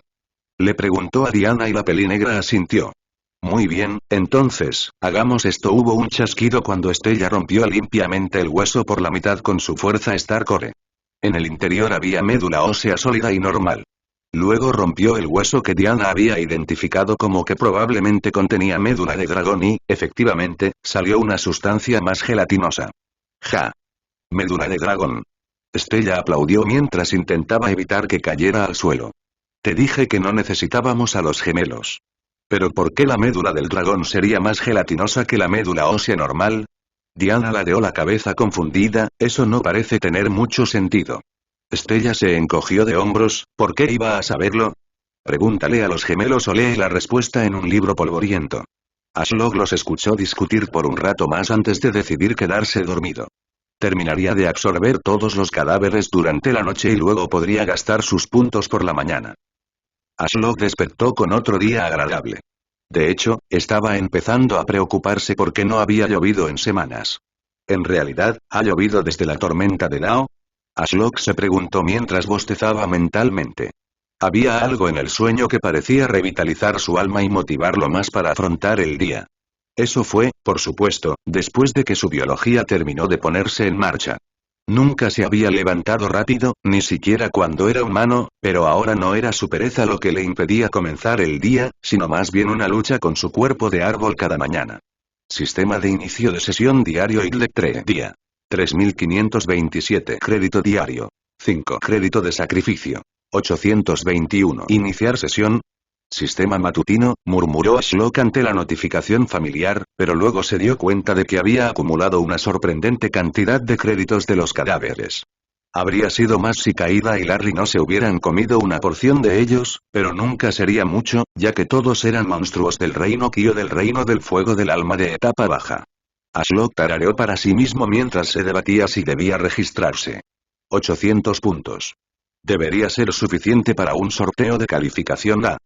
Le preguntó a Diana y la pelinegra asintió. Muy bien, entonces, hagamos esto. Hubo un chasquido cuando Stella rompió limpiamente el hueso por la mitad con su fuerza Star Core. En el interior había médula ósea sólida y normal. Luego rompió el hueso que Diana había identificado como que probablemente contenía médula de dragón y, efectivamente, salió una sustancia más gelatinosa. Ja. Médula de dragón. Stella aplaudió mientras intentaba evitar que cayera al suelo. Te dije que no necesitábamos a los gemelos. ¿Pero por qué la médula del dragón sería más gelatinosa que la médula ósea normal? Diana ladeó la cabeza confundida, eso no parece tener mucho sentido. Stella se encogió de hombros, ¿por qué iba a saberlo? Pregúntale a los gemelos o lee la respuesta en un libro polvoriento. Ashlock los escuchó discutir por un rato más antes de decidir quedarse dormido. Terminaría de absorber todos los cadáveres durante la noche y luego podría gastar sus puntos por la mañana. Ashlock despertó con otro día agradable. De hecho, estaba empezando a preocuparse porque no había llovido en semanas. ¿En realidad, ha llovido desde la tormenta de Dao? Ashlock se preguntó mientras bostezaba mentalmente. Había algo en el sueño que parecía revitalizar su alma y motivarlo más para afrontar el día. Eso fue, por supuesto, después de que su biología terminó de ponerse en marcha. Nunca se había levantado rápido, ni siquiera cuando era humano, pero ahora no era su pereza lo que le impedía comenzar el día, sino más bien una lucha con su cuerpo de árbol cada mañana. Sistema de inicio de sesión diario Idle día. 3527 crédito diario. 5 crédito de sacrificio. 821 iniciar sesión. Sistema matutino, murmuró Ashlock ante la notificación familiar, pero luego se dio cuenta de que había acumulado una sorprendente cantidad de créditos de los cadáveres. Habría sido más si Kaida y Larry no se hubieran comido una porción de ellos, pero nunca sería mucho, ya que todos eran monstruos del reino Kyo del reino del fuego del alma de etapa baja. Ashlock tarareó para sí mismo mientras se debatía si debía registrarse. 800 puntos. Debería ser suficiente para un sorteo de calificación A.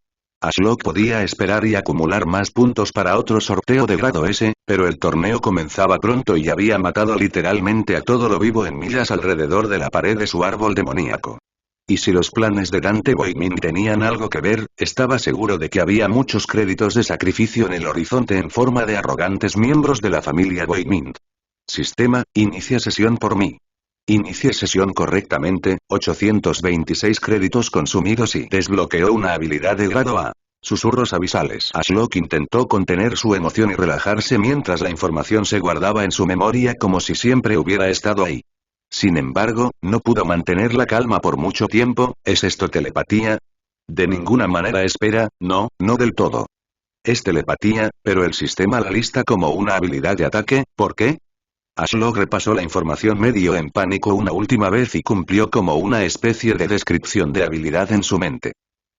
Ashlock podía esperar y acumular más puntos para otro sorteo de grado S, pero el torneo comenzaba pronto y había matado literalmente a todo lo vivo en millas alrededor de la pared de su árbol demoníaco. Y si los planes de Dante Boymin tenían algo que ver, estaba seguro de que había muchos créditos de sacrificio en el horizonte en forma de arrogantes miembros de la familia Boymin. Sistema, inicia sesión por mí. Inicie sesión correctamente, 826 créditos consumidos y desbloqueó una habilidad de grado A. Susurros abisales. Ashlock intentó contener su emoción y relajarse mientras la información se guardaba en su memoria como si siempre hubiera estado ahí. Sin embargo, no pudo mantener la calma por mucho tiempo. ¿Es esto telepatía? De ninguna manera. Espera, no del todo. Es telepatía, pero el sistema la lista como una habilidad de ataque. ¿Por qué? Ashlock repasó la información medio en pánico una última vez y cumplió como una especie de descripción de habilidad en su mente.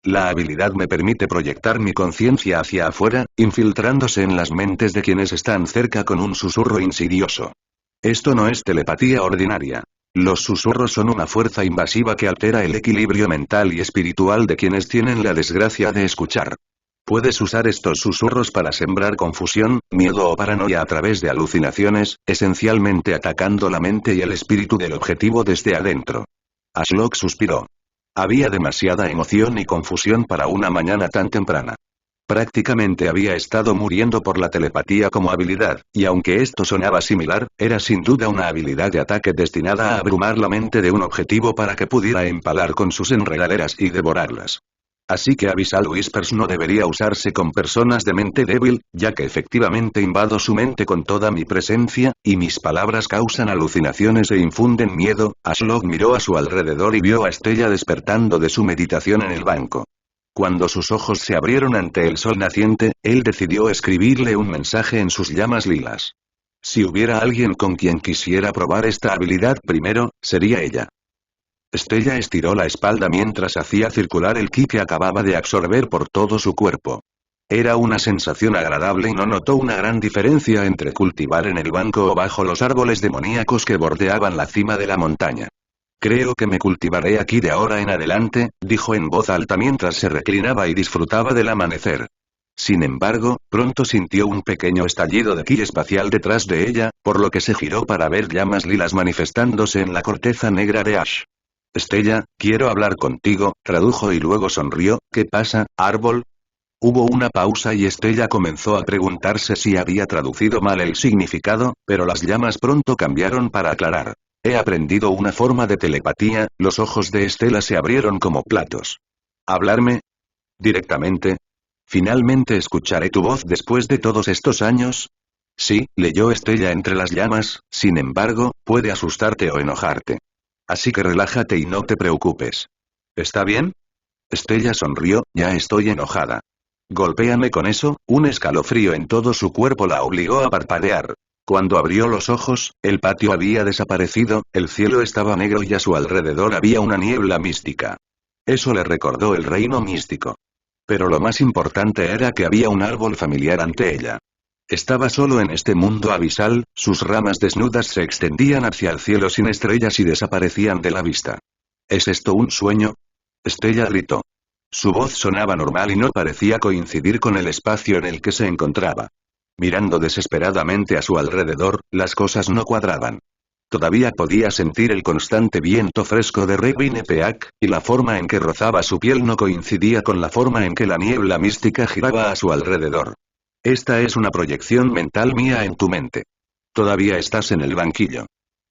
La habilidad me permite proyectar mi conciencia hacia afuera, infiltrándose en las mentes de quienes están cerca con un susurro insidioso. Esto no es telepatía ordinaria. Los susurros son una fuerza invasiva que altera el equilibrio mental y espiritual de quienes tienen la desgracia de escuchar. Puedes usar estos susurros para sembrar confusión, miedo o paranoia a través de alucinaciones, esencialmente atacando la mente y el espíritu del objetivo desde adentro. Ashlock suspiró. Había demasiada emoción y confusión para una mañana tan temprana. Prácticamente había estado muriendo por la telepatía como habilidad, y aunque esto sonaba similar, era sin duda una habilidad de ataque destinada a abrumar la mente de un objetivo para que pudiera empalar con sus enredaderas y devorarlas. Así que Abyssal Whispers no debería usarse con personas de mente débil, ya que efectivamente invado su mente con toda mi presencia, y mis palabras causan alucinaciones e infunden miedo. Ashlock miró a su alrededor y vio a Estella despertando de su meditación en el banco. Cuando sus ojos se abrieron ante el sol naciente, él decidió escribirle un mensaje en sus llamas lilas. Si hubiera alguien con quien quisiera probar esta habilidad primero, sería ella. Estella estiró la espalda mientras hacía circular el ki que acababa de absorber por todo su cuerpo. Era una sensación agradable y no notó una gran diferencia entre cultivar en el banco o bajo los árboles demoníacos que bordeaban la cima de la montaña. Creo que me cultivaré aquí de ahora en adelante, dijo en voz alta mientras se reclinaba y disfrutaba del amanecer. Sin embargo, pronto sintió un pequeño estallido de ki espacial detrás de ella, por lo que se giró para ver llamas lilas manifestándose en la corteza negra de Ash. Estella, quiero hablar contigo, tradujo y luego sonrió. ¿Qué pasa, árbol? Hubo una pausa y Estella comenzó a preguntarse si había traducido mal el significado, pero las llamas pronto cambiaron para aclarar. He aprendido una forma de telepatía. Los ojos de Estela se abrieron como platos. ¿Hablarme? ¿Directamente? ¿Finalmente escucharé tu voz después de todos estos años? Sí, leyó Estella entre las llamas, sin embargo, puede asustarte o enojarte. Así que relájate y no te preocupes. ¿Está bien? Estella sonrió. Ya estoy enojada. Golpéame con eso. Un escalofrío en todo su cuerpo la obligó a parpadear. Cuando abrió los ojos, el patio había desaparecido, el cielo estaba negro y a su alrededor había una niebla mística. Eso le recordó el reino místico. Pero lo más importante era que había un árbol familiar ante ella. Estaba solo en este mundo abisal, sus ramas desnudas se extendían hacia el cielo sin estrellas y desaparecían de la vista. ¿Es esto un sueño? Estella gritó. Su voz sonaba normal y no parecía coincidir con el espacio en el que se encontraba. Mirando desesperadamente a su alrededor, las cosas no cuadraban. Todavía podía sentir el constante viento fresco de Rebine Peak, y la forma en que rozaba su piel no coincidía con la forma en que la niebla mística giraba a su alrededor. Esta es una proyección mental mía en tu mente. Todavía estás en el banquillo.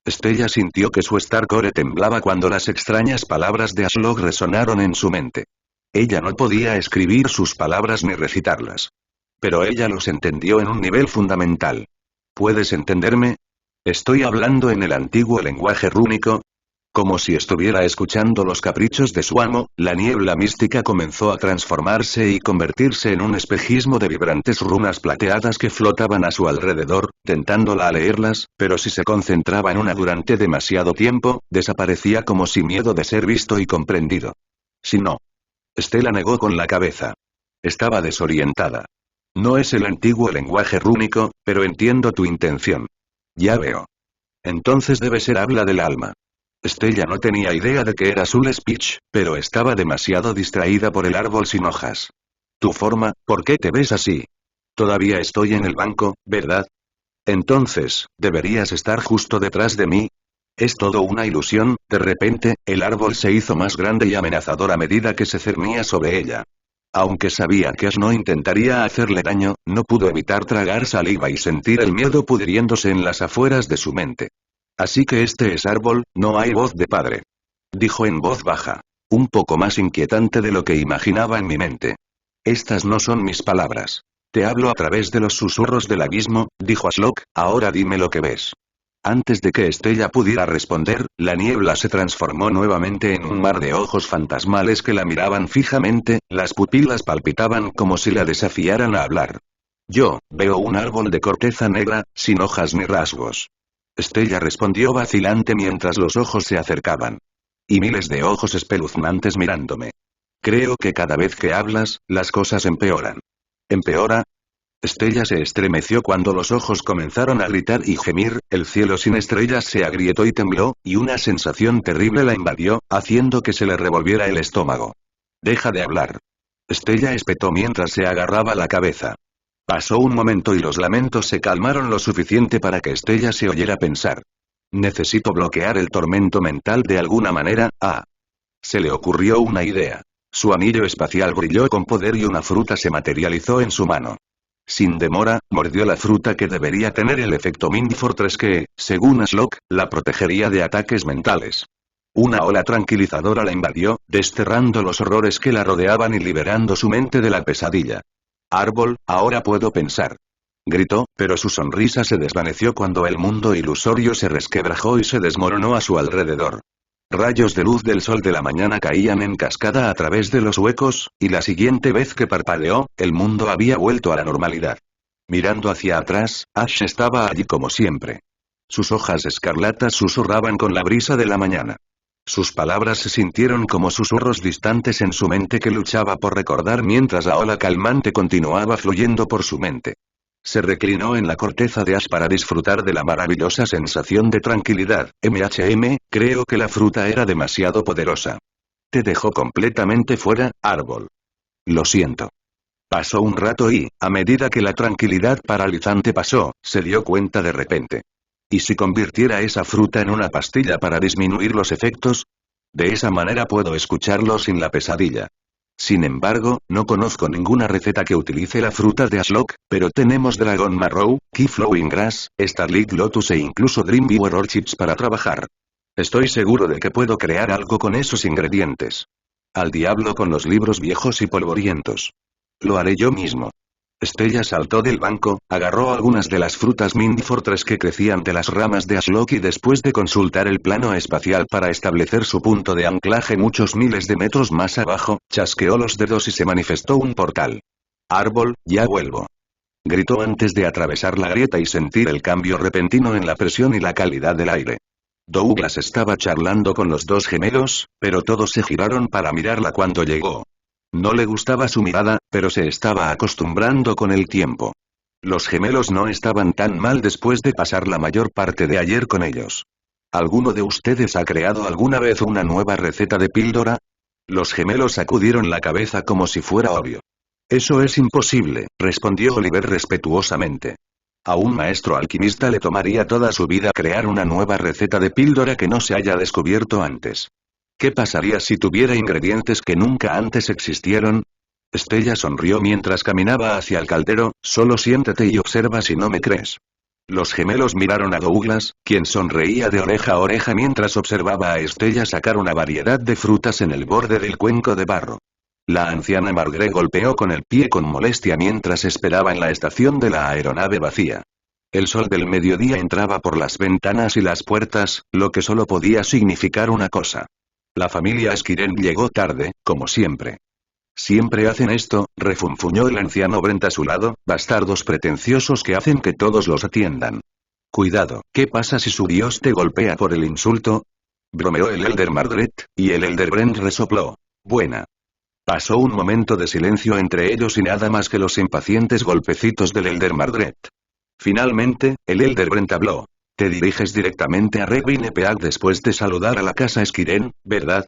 Stella sintió que su Starcore temblaba cuando las extrañas palabras de Ashlock resonaron en su mente. Ella no podía escribir sus palabras ni recitarlas. Pero ella los entendió en un nivel fundamental. ¿Puedes entenderme? Estoy hablando en el antiguo lenguaje rúnico. Como si estuviera escuchando los caprichos de su amo, la niebla mística comenzó a transformarse y convertirse en un espejismo de vibrantes runas plateadas que flotaban a su alrededor, tentándola a leerlas, pero si se concentraba en una durante demasiado tiempo, desaparecía como sin miedo de ser visto y comprendido. Si no. Stella negó con la cabeza. Estaba desorientada. No es el antiguo lenguaje rúnico, pero entiendo tu intención. Ya veo. Entonces debe ser habla del alma. Stella no tenía idea de que era Soul Speech, pero estaba demasiado distraída por el árbol sin hojas. Tu forma, ¿por qué te ves así? Todavía estoy en el banco, ¿verdad? Entonces, ¿deberías estar justo detrás de mí? Es todo una ilusión. De repente, el árbol se hizo más grande y amenazador a medida que se cernía sobre ella. Aunque sabía que Ash no intentaría hacerle daño, no pudo evitar tragar saliva y sentir el miedo pudriéndose en las afueras de su mente. Así que este es árbol, no hay voz de padre. Dijo en voz baja. Un poco más inquietante de lo que imaginaba en mi mente. Estas no son mis palabras. Te hablo a través de los susurros del abismo, dijo Ashlock, ahora dime lo que ves. Antes de que Stella pudiera responder, la niebla se transformó nuevamente en un mar de ojos fantasmales que la miraban fijamente, las pupilas palpitaban como si la desafiaran a hablar. Yo, veo un árbol de corteza negra, sin hojas ni rasgos. Stella respondió vacilante mientras los ojos se acercaban. Y miles de ojos espeluznantes mirándome. Creo que cada vez que hablas, las cosas empeoran. ¿Empeora? Stella se estremeció cuando los ojos comenzaron a gritar y gemir, el cielo sin estrellas se agrietó y tembló, y una sensación terrible la invadió, haciendo que se le revolviera el estómago. Deja de hablar. Stella espetó mientras se agarraba la cabeza. Pasó un momento y los lamentos se calmaron lo suficiente para que Stella se oyera pensar. Necesito bloquear el tormento mental de alguna manera. Se le ocurrió una idea. Su anillo espacial brilló con poder y una fruta se materializó en su mano. Sin demora, mordió la fruta que debería tener el efecto Mind Fortress que, según Ashlock, la protegería de ataques mentales. Una ola tranquilizadora la invadió, desterrando los horrores que la rodeaban y liberando su mente de la pesadilla. Árbol, ahora puedo pensar. Gritó, pero su sonrisa se desvaneció cuando el mundo ilusorio se resquebrajó y se desmoronó a su alrededor. Rayos de luz del sol de la mañana caían en cascada a través de los huecos, y la siguiente vez que parpadeó, el mundo había vuelto a la normalidad. Mirando hacia atrás, Ash estaba allí como siempre. Sus hojas escarlatas susurraban con la brisa de la mañana. Sus palabras se sintieron como susurros distantes en su mente que luchaba por recordar mientras la ola calmante continuaba fluyendo por su mente. Se reclinó en la corteza de Ash para disfrutar de la maravillosa sensación de tranquilidad. Creo que la fruta era demasiado poderosa. Te dejó completamente fuera, árbol. Lo siento. Pasó un rato y, a medida que la tranquilidad paralizante pasó, se dio cuenta de repente. ¿Y si convirtiera esa fruta en una pastilla para disminuir los efectos? De esa manera puedo escucharlo sin la pesadilla. Sin embargo, no conozco ninguna receta que utilice la fruta de Ashlock, pero tenemos Dragon Marrow, Key Flowing Grass, Starlit Lotus e incluso Dreamweaver Orchids para trabajar. Estoy seguro de que puedo crear algo con esos ingredientes. Al diablo con los libros viejos y polvorientos. Lo haré yo mismo. Stella saltó del banco, agarró algunas de las frutas Mind Fortress que crecían de las ramas de Ashlock y después de consultar el plano espacial para establecer su punto de anclaje muchos miles de metros más abajo, chasqueó los dedos y se manifestó un portal. Árbol, ya vuelvo. Gritó antes de atravesar la grieta y sentir el cambio repentino en la presión y la calidad del aire. Douglas estaba charlando con los dos gemelos, pero todos se giraron para mirarla cuando llegó. No le gustaba su mirada, pero se estaba acostumbrando con el tiempo. Los gemelos no estaban tan mal después de pasar la mayor parte de ayer con ellos. ¿Alguno de ustedes ha creado alguna vez una nueva receta de píldora? Los gemelos sacudieron la cabeza como si fuera obvio. Eso es imposible, respondió Oliver respetuosamente. A un maestro alquimista le tomaría toda su vida crear una nueva receta de píldora que no se haya descubierto antes. ¿Qué pasaría si tuviera ingredientes que nunca antes existieron? Stella sonrió mientras caminaba hacia el caldero. Solo siéntate y observa si no me crees. Los gemelos miraron a Douglas, quien sonreía de oreja a oreja mientras observaba a Stella sacar una variedad de frutas en el borde del cuenco de barro. La anciana Margaret golpeó con el pie con molestia mientras esperaba en la estación de la aeronave vacía. El sol del mediodía entraba por las ventanas y las puertas, lo que solo podía significar una cosa. La familia Esquiren llegó tarde, como siempre. Siempre hacen esto, refunfuñó el anciano Brent a su lado, bastardos pretenciosos que hacen que todos los atiendan. Cuidado, ¿qué pasa si su dios te golpea por el insulto? Bromeó el elder Margaret, y el elder Brent resopló. Buena. Pasó un momento de silencio entre ellos y nada más que los impacientes golpecitos del elder Margaret. Finalmente, el elder Brent habló. Te diriges directamente a Revinepeak después de saludar a la casa Esquiren, ¿verdad?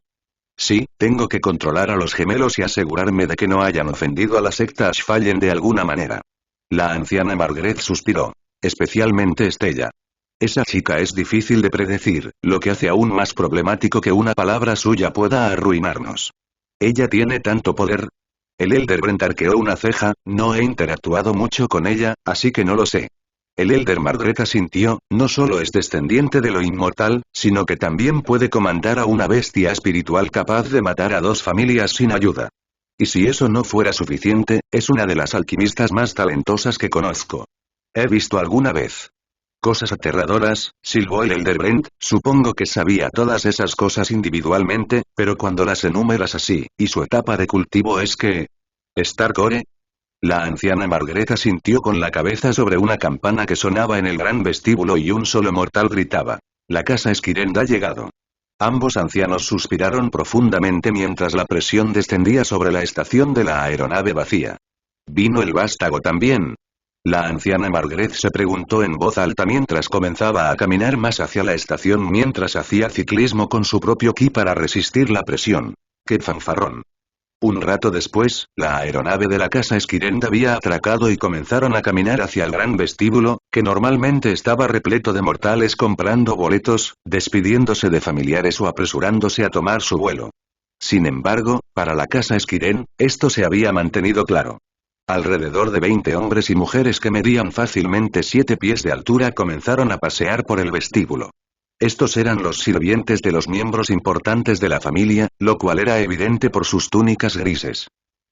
Sí, tengo que controlar a los gemelos y asegurarme de que no hayan ofendido a la secta Ashfallen de alguna manera. La anciana Margaret suspiró. Especialmente Stella. Esa chica es difícil de predecir, lo que hace aún más problemático que una palabra suya pueda arruinarnos. ¿Ella tiene tanto poder? El elder Brent arqueó una ceja. No he interactuado mucho con ella, así que no lo sé. El elder Margaret asintió. No solo es descendiente de lo inmortal, sino que también puede comandar a una bestia espiritual capaz de matar a 2 familias sin ayuda. Y si eso no fuera suficiente, es una de las alquimistas más talentosas que conozco. He visto alguna vez cosas aterradoras, silbó el elder Brent. Supongo que sabía todas esas cosas individualmente, pero cuando las enumeras así, y su etapa de cultivo es que... ¿Starcore? La anciana Margaret asintió con la cabeza sobre una campana que sonaba en el gran vestíbulo y un solo mortal gritaba. La casa Esquiren ha llegado. Ambos ancianos suspiraron profundamente mientras la presión descendía sobre la estación de la aeronave vacía. ¿Vino el vástago también? La anciana Margaret se preguntó en voz alta mientras comenzaba a caminar más hacia la estación mientras hacía ciclismo con su propio ki para resistir la presión. ¡Qué fanfarrón! Un rato después, la aeronave de la casa Esquiren había atracado y comenzaron a caminar hacia el gran vestíbulo, que normalmente estaba repleto de mortales comprando boletos, despidiéndose de familiares o apresurándose a tomar su vuelo. Sin embargo, para la casa Esquiren, esto se había mantenido claro. Alrededor de 20 hombres y mujeres que medían fácilmente 7 pies de altura comenzaron a pasear por el vestíbulo. Estos eran los sirvientes de los miembros importantes de la familia, lo cual era evidente por sus túnicas grises.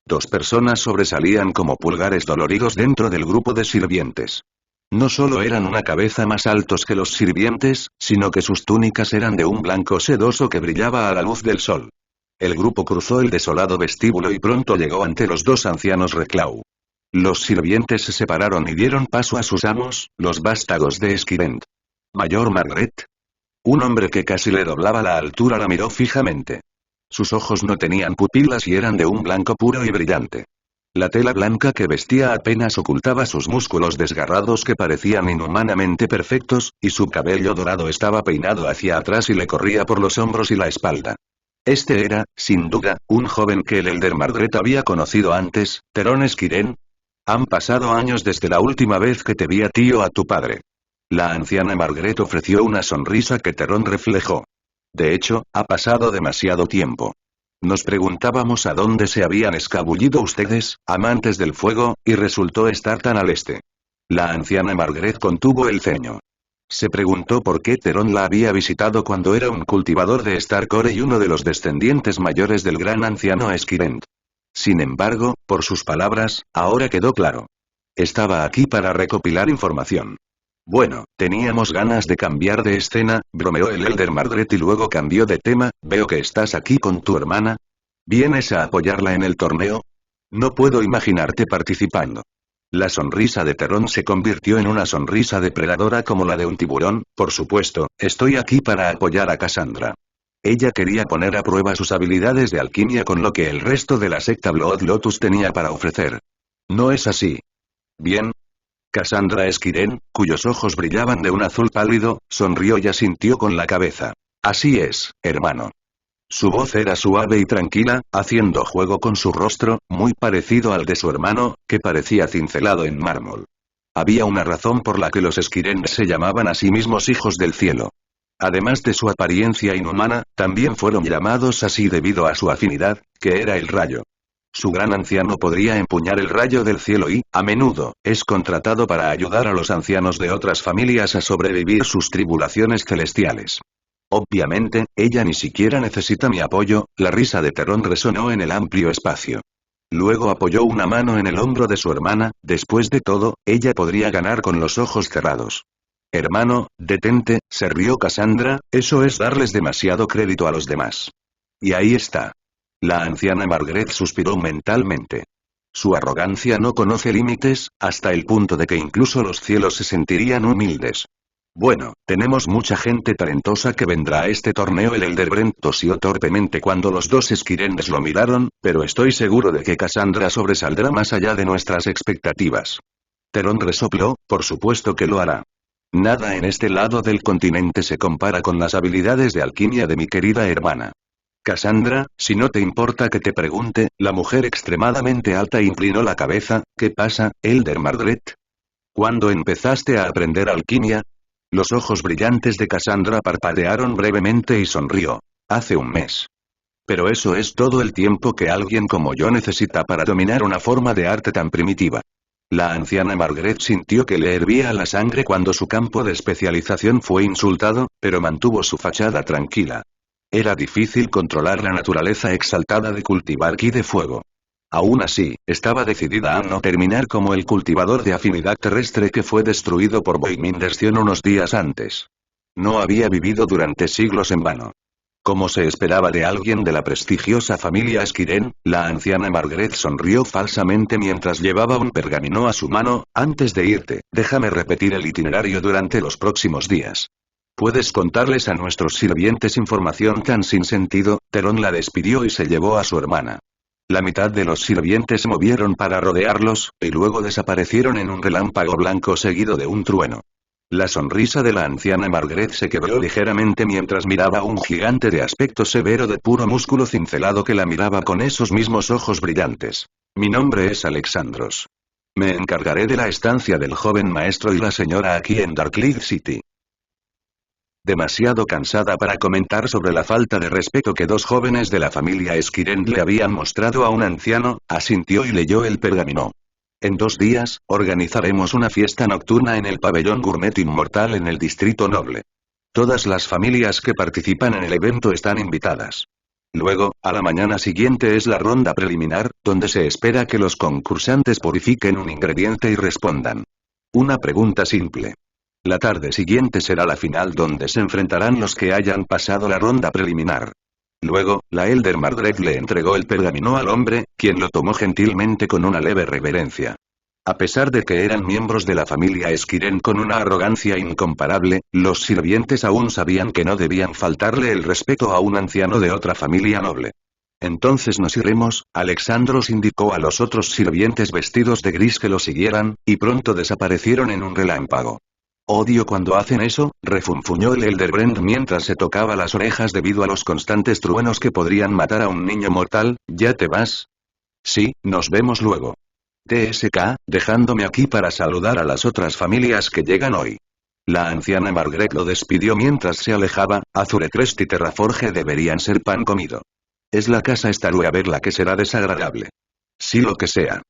2 personas sobresalían como pulgares doloridos dentro del grupo de sirvientes. No solo eran una cabeza más altos que los sirvientes, sino que sus túnicas eran de un blanco sedoso que brillaba a la luz del sol. El grupo cruzó el desolado vestíbulo y pronto llegó ante los 2 ancianos Reclau. Los sirvientes se separaron y dieron paso a sus amos, los vástagos de Esquirent. Mayor Margaret. Un hombre que casi le doblaba la altura la miró fijamente. Sus ojos no tenían pupilas y eran de un blanco puro y brillante. La tela blanca que vestía apenas ocultaba sus músculos desgarrados que parecían inhumanamente perfectos, y su cabello dorado estaba peinado hacia atrás y le corría por los hombros y la espalda. Este era, sin duda, un joven que el elder Margaret había conocido antes, Teron Esquiren. Han pasado años desde la última vez que te vi a ti o a tu padre. La anciana Margaret ofreció una sonrisa que Teron reflejó. De hecho, ha pasado demasiado tiempo. Nos preguntábamos a dónde se habían escabullido ustedes, amantes del fuego, y resultó estar tan al este. La anciana Margaret contuvo el ceño. Se preguntó por qué Teron la había visitado cuando era un cultivador de Starcore y uno de los descendientes mayores del gran anciano Esquirent. Sin embargo, por sus palabras, ahora quedó claro. Estaba aquí para recopilar información. Bueno, teníamos ganas de cambiar de escena, bromeó el elder Margaret y luego cambió de tema. Veo que estás aquí con tu hermana. ¿Vienes a apoyarla en el torneo? No puedo imaginarte participando. La sonrisa de Teron se convirtió en una sonrisa depredadora como la de un tiburón. Por supuesto, estoy aquí para apoyar a Cassandra. Ella quería poner a prueba sus habilidades de alquimia con lo que el resto de la secta Blood Lotus tenía para ofrecer. ¿No es así? Bien. Cassandra Esquiren, cuyos ojos brillaban de un azul pálido, sonrió y asintió con la cabeza. Así es, hermano. Su voz era suave y tranquila, haciendo juego con su rostro, muy parecido al de su hermano, que parecía cincelado en mármol. Había una razón por la que los Skirens se llamaban a sí mismos hijos del cielo. Además de su apariencia inhumana, también fueron llamados así debido a su afinidad, que era el rayo. Su gran anciano podría empuñar el rayo del cielo y, a menudo, es contratado para ayudar a los ancianos de otras familias a sobrevivir sus tribulaciones celestiales. Obviamente, ella ni siquiera necesita mi apoyo. La risa de Terón resonó en el amplio espacio. Luego apoyó una mano en el hombro de su hermana. Después de todo, ella podría ganar con los ojos cerrados. Hermano, detente, se rió Cassandra, eso es darles demasiado crédito a los demás. Y ahí está. La anciana Margaret suspiró mentalmente. Su arrogancia no conoce límites, hasta el punto de que incluso los cielos se sentirían humildes. Bueno, tenemos mucha gente talentosa que vendrá a este torneo. El Elder Brent tosió torpemente cuando los dos Skirens lo miraron, pero estoy seguro de que Cassandra sobresaldrá más allá de nuestras expectativas. Terón resopló, por supuesto que lo hará. Nada en este lado del continente se compara con las habilidades de alquimia de mi querida hermana. Cassandra, si no te importa que te pregunte, la mujer extremadamente alta inclinó la cabeza, ¿qué pasa, Elder Margaret? ¿Cuándo empezaste a aprender alquimia? Los ojos brillantes de Cassandra parpadearon brevemente y sonrió. Hace un mes. Pero eso es todo el tiempo que alguien como yo necesita para dominar una forma de arte tan primitiva. La anciana Margaret sintió que le hervía la sangre cuando su campo de especialización fue insultado, pero mantuvo su fachada tranquila. Era difícil controlar la naturaleza exaltada de cultivar ki de fuego. Aún así, estaba decidida a no terminar como el cultivador de afinidad terrestre que fue destruido por Voidminderción unos días antes. No había vivido durante siglos en vano. Como se esperaba de alguien de la prestigiosa familia Skiren, la anciana Margaret sonrió falsamente mientras llevaba un pergamino a su mano. Antes de irte, déjame repetir el itinerario durante los próximos días. ¿Puedes contarles a nuestros sirvientes información tan sin sentido? Terón la despidió y se llevó a su hermana. La mitad de los sirvientes se movieron para rodearlos, y luego desaparecieron en un relámpago blanco seguido de un trueno. La sonrisa de la anciana Margaret se quebró ligeramente mientras miraba a un gigante de aspecto severo de puro músculo cincelado que la miraba con esos mismos ojos brillantes. Mi nombre es Alexandros. Me encargaré de la estancia del joven maestro y la señora aquí en Darklead City. Demasiado cansada para comentar sobre la falta de respeto que dos jóvenes de la familia Skiren le habían mostrado a un anciano, asintió y leyó el pergamino. En 2 días, organizaremos una fiesta nocturna en el pabellón Gourmet Inmortal en el Distrito Noble. Todas las familias que participan en el evento están invitadas. Luego, a la mañana siguiente es la ronda preliminar, donde se espera que los concursantes purifiquen un ingrediente y respondan. Una pregunta simple. La tarde siguiente será la final donde se enfrentarán los que hayan pasado la ronda preliminar. Luego, la Elder Margaret le entregó el pergamino al hombre, quien lo tomó gentilmente con una leve reverencia. A pesar de que eran miembros de la familia Skiren con una arrogancia incomparable, los sirvientes aún sabían que no debían faltarle el respeto a un anciano de otra familia noble. Entonces nos iremos, Alexandros indicó a los otros sirvientes vestidos de gris que lo siguieran, y pronto desaparecieron en un relámpago. Odio cuando hacen eso, refunfuñó el Elder Brent mientras se tocaba las orejas debido a los constantes truenos que podrían matar a un niño mortal. ¿Ya te vas? Sí, nos vemos luego. TSK, dejándome aquí para saludar a las otras familias que llegan hoy. La anciana Margaret lo despidió mientras se alejaba. Azurecrest y Terraforge deberían ser pan comido. Es la casa Starue a ver la que será desagradable. Sí, lo que sea.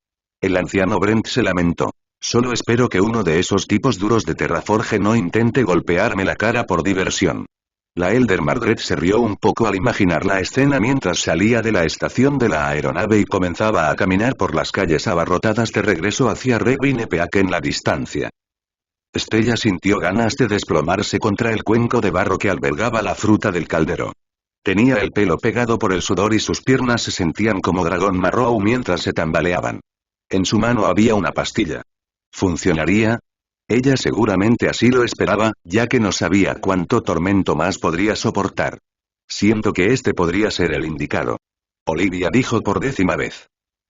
El anciano Brent se lamentó. Solo espero que uno de esos tipos duros de Terraforge no intente golpearme la cara por diversión. La Elder Margaret se rió un poco al imaginar la escena mientras salía de la estación de la aeronave y comenzaba a caminar por las calles abarrotadas de regreso hacia Revinepeak en la distancia. Stella sintió ganas de desplomarse contra el cuenco de barro que albergaba la fruta del caldero. Tenía el pelo pegado por el sudor y sus piernas se sentían como dragón marrón mientras se tambaleaban. En su mano había una pastilla. ¿Funcionaría? Ella seguramente así lo esperaba, ya que no sabía cuánto tormento más podría soportar. Siento que este podría ser el indicado. Olivia dijo por 10ª vez.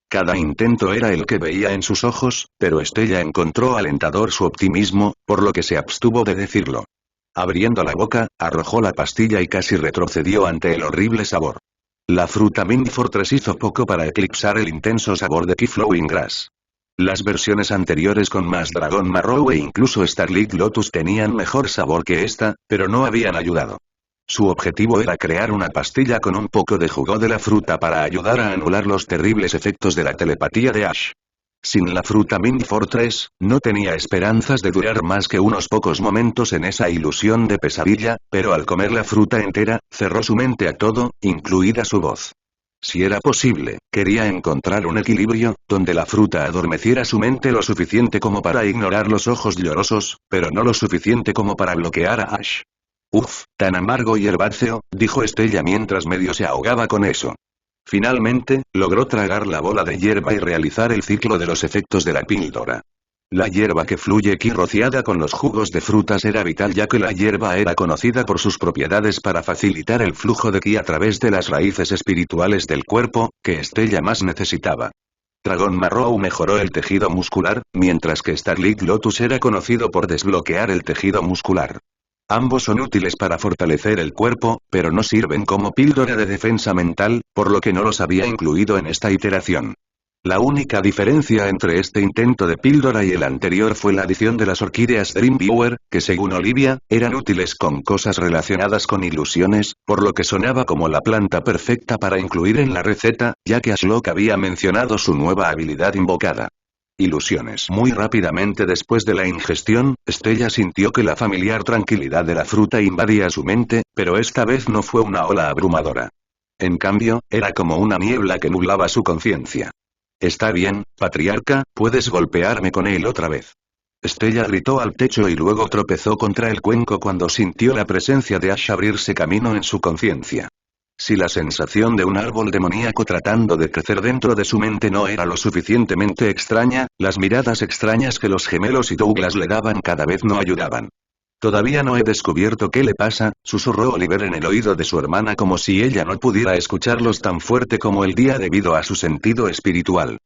Cada intento era el que veía en sus ojos, pero Stella encontró alentador su optimismo, por lo que se abstuvo de decirlo. Abriendo la boca, arrojó la pastilla y casi retrocedió ante el horrible sabor. La fruta Mini Fortress hizo poco para eclipsar el intenso sabor de Key Flowing Grass. Las versiones anteriores con más Dragon Marrow e incluso Starlit Lotus tenían mejor sabor que esta, pero no habían ayudado. Su objetivo era crear una pastilla con un poco de jugo de la fruta para ayudar a anular los terribles efectos de la telepatía de Ash. Sin la fruta Mini Fortress, no tenía esperanzas de durar más que unos pocos momentos en esa ilusión de pesadilla, pero al comer la fruta entera, cerró su mente a todo, incluida su voz. Si era posible, quería encontrar un equilibrio, donde la fruta adormeciera su mente lo suficiente como para ignorar los ojos llorosos, pero no lo suficiente como para bloquear a Ash. Uf, tan amargo y herbáceo, dijo Estella mientras medio se ahogaba con eso. Finalmente, logró tragar la bola de hierba y realizar el ciclo de los efectos de la píldora. La hierba que fluye aquí rociada con los jugos de frutas era vital ya que la hierba era conocida por sus propiedades para facilitar el flujo de ki a través de las raíces espirituales del cuerpo, que Estella más necesitaba. Dragon Marrow mejoró el tejido muscular, mientras que Starlit Lotus era conocido por desbloquear el tejido muscular. Ambos son útiles para fortalecer el cuerpo, pero no sirven como píldora de defensa mental, por lo que no los había incluido en esta iteración. La única diferencia entre este intento de píldora y el anterior fue la adición de las orquídeas Dreamviewer, que según Olivia, eran útiles con cosas relacionadas con ilusiones, por lo que sonaba como la planta perfecta para incluir en la receta, ya que Ashlock había mencionado su nueva habilidad invocada. Ilusiones. Muy rápidamente después de la ingestión, Estella sintió que la familiar tranquilidad de la fruta invadía su mente, pero esta vez no fue una ola abrumadora. En cambio, era como una niebla que nublaba su conciencia. Está bien, patriarca, puedes golpearme con él otra vez. Estella gritó al techo y luego tropezó contra el cuenco cuando sintió la presencia de Ash abrirse camino en su conciencia. Si la sensación de un árbol demoníaco tratando de crecer dentro de su mente no era lo suficientemente extraña, las miradas extrañas que los gemelos y Douglas le daban cada vez no ayudaban. Todavía no he descubierto qué le pasa, susurró Oliver en el oído de su hermana como si ella no pudiera escucharlos tan fuerte como el día debido a su sentido espiritual.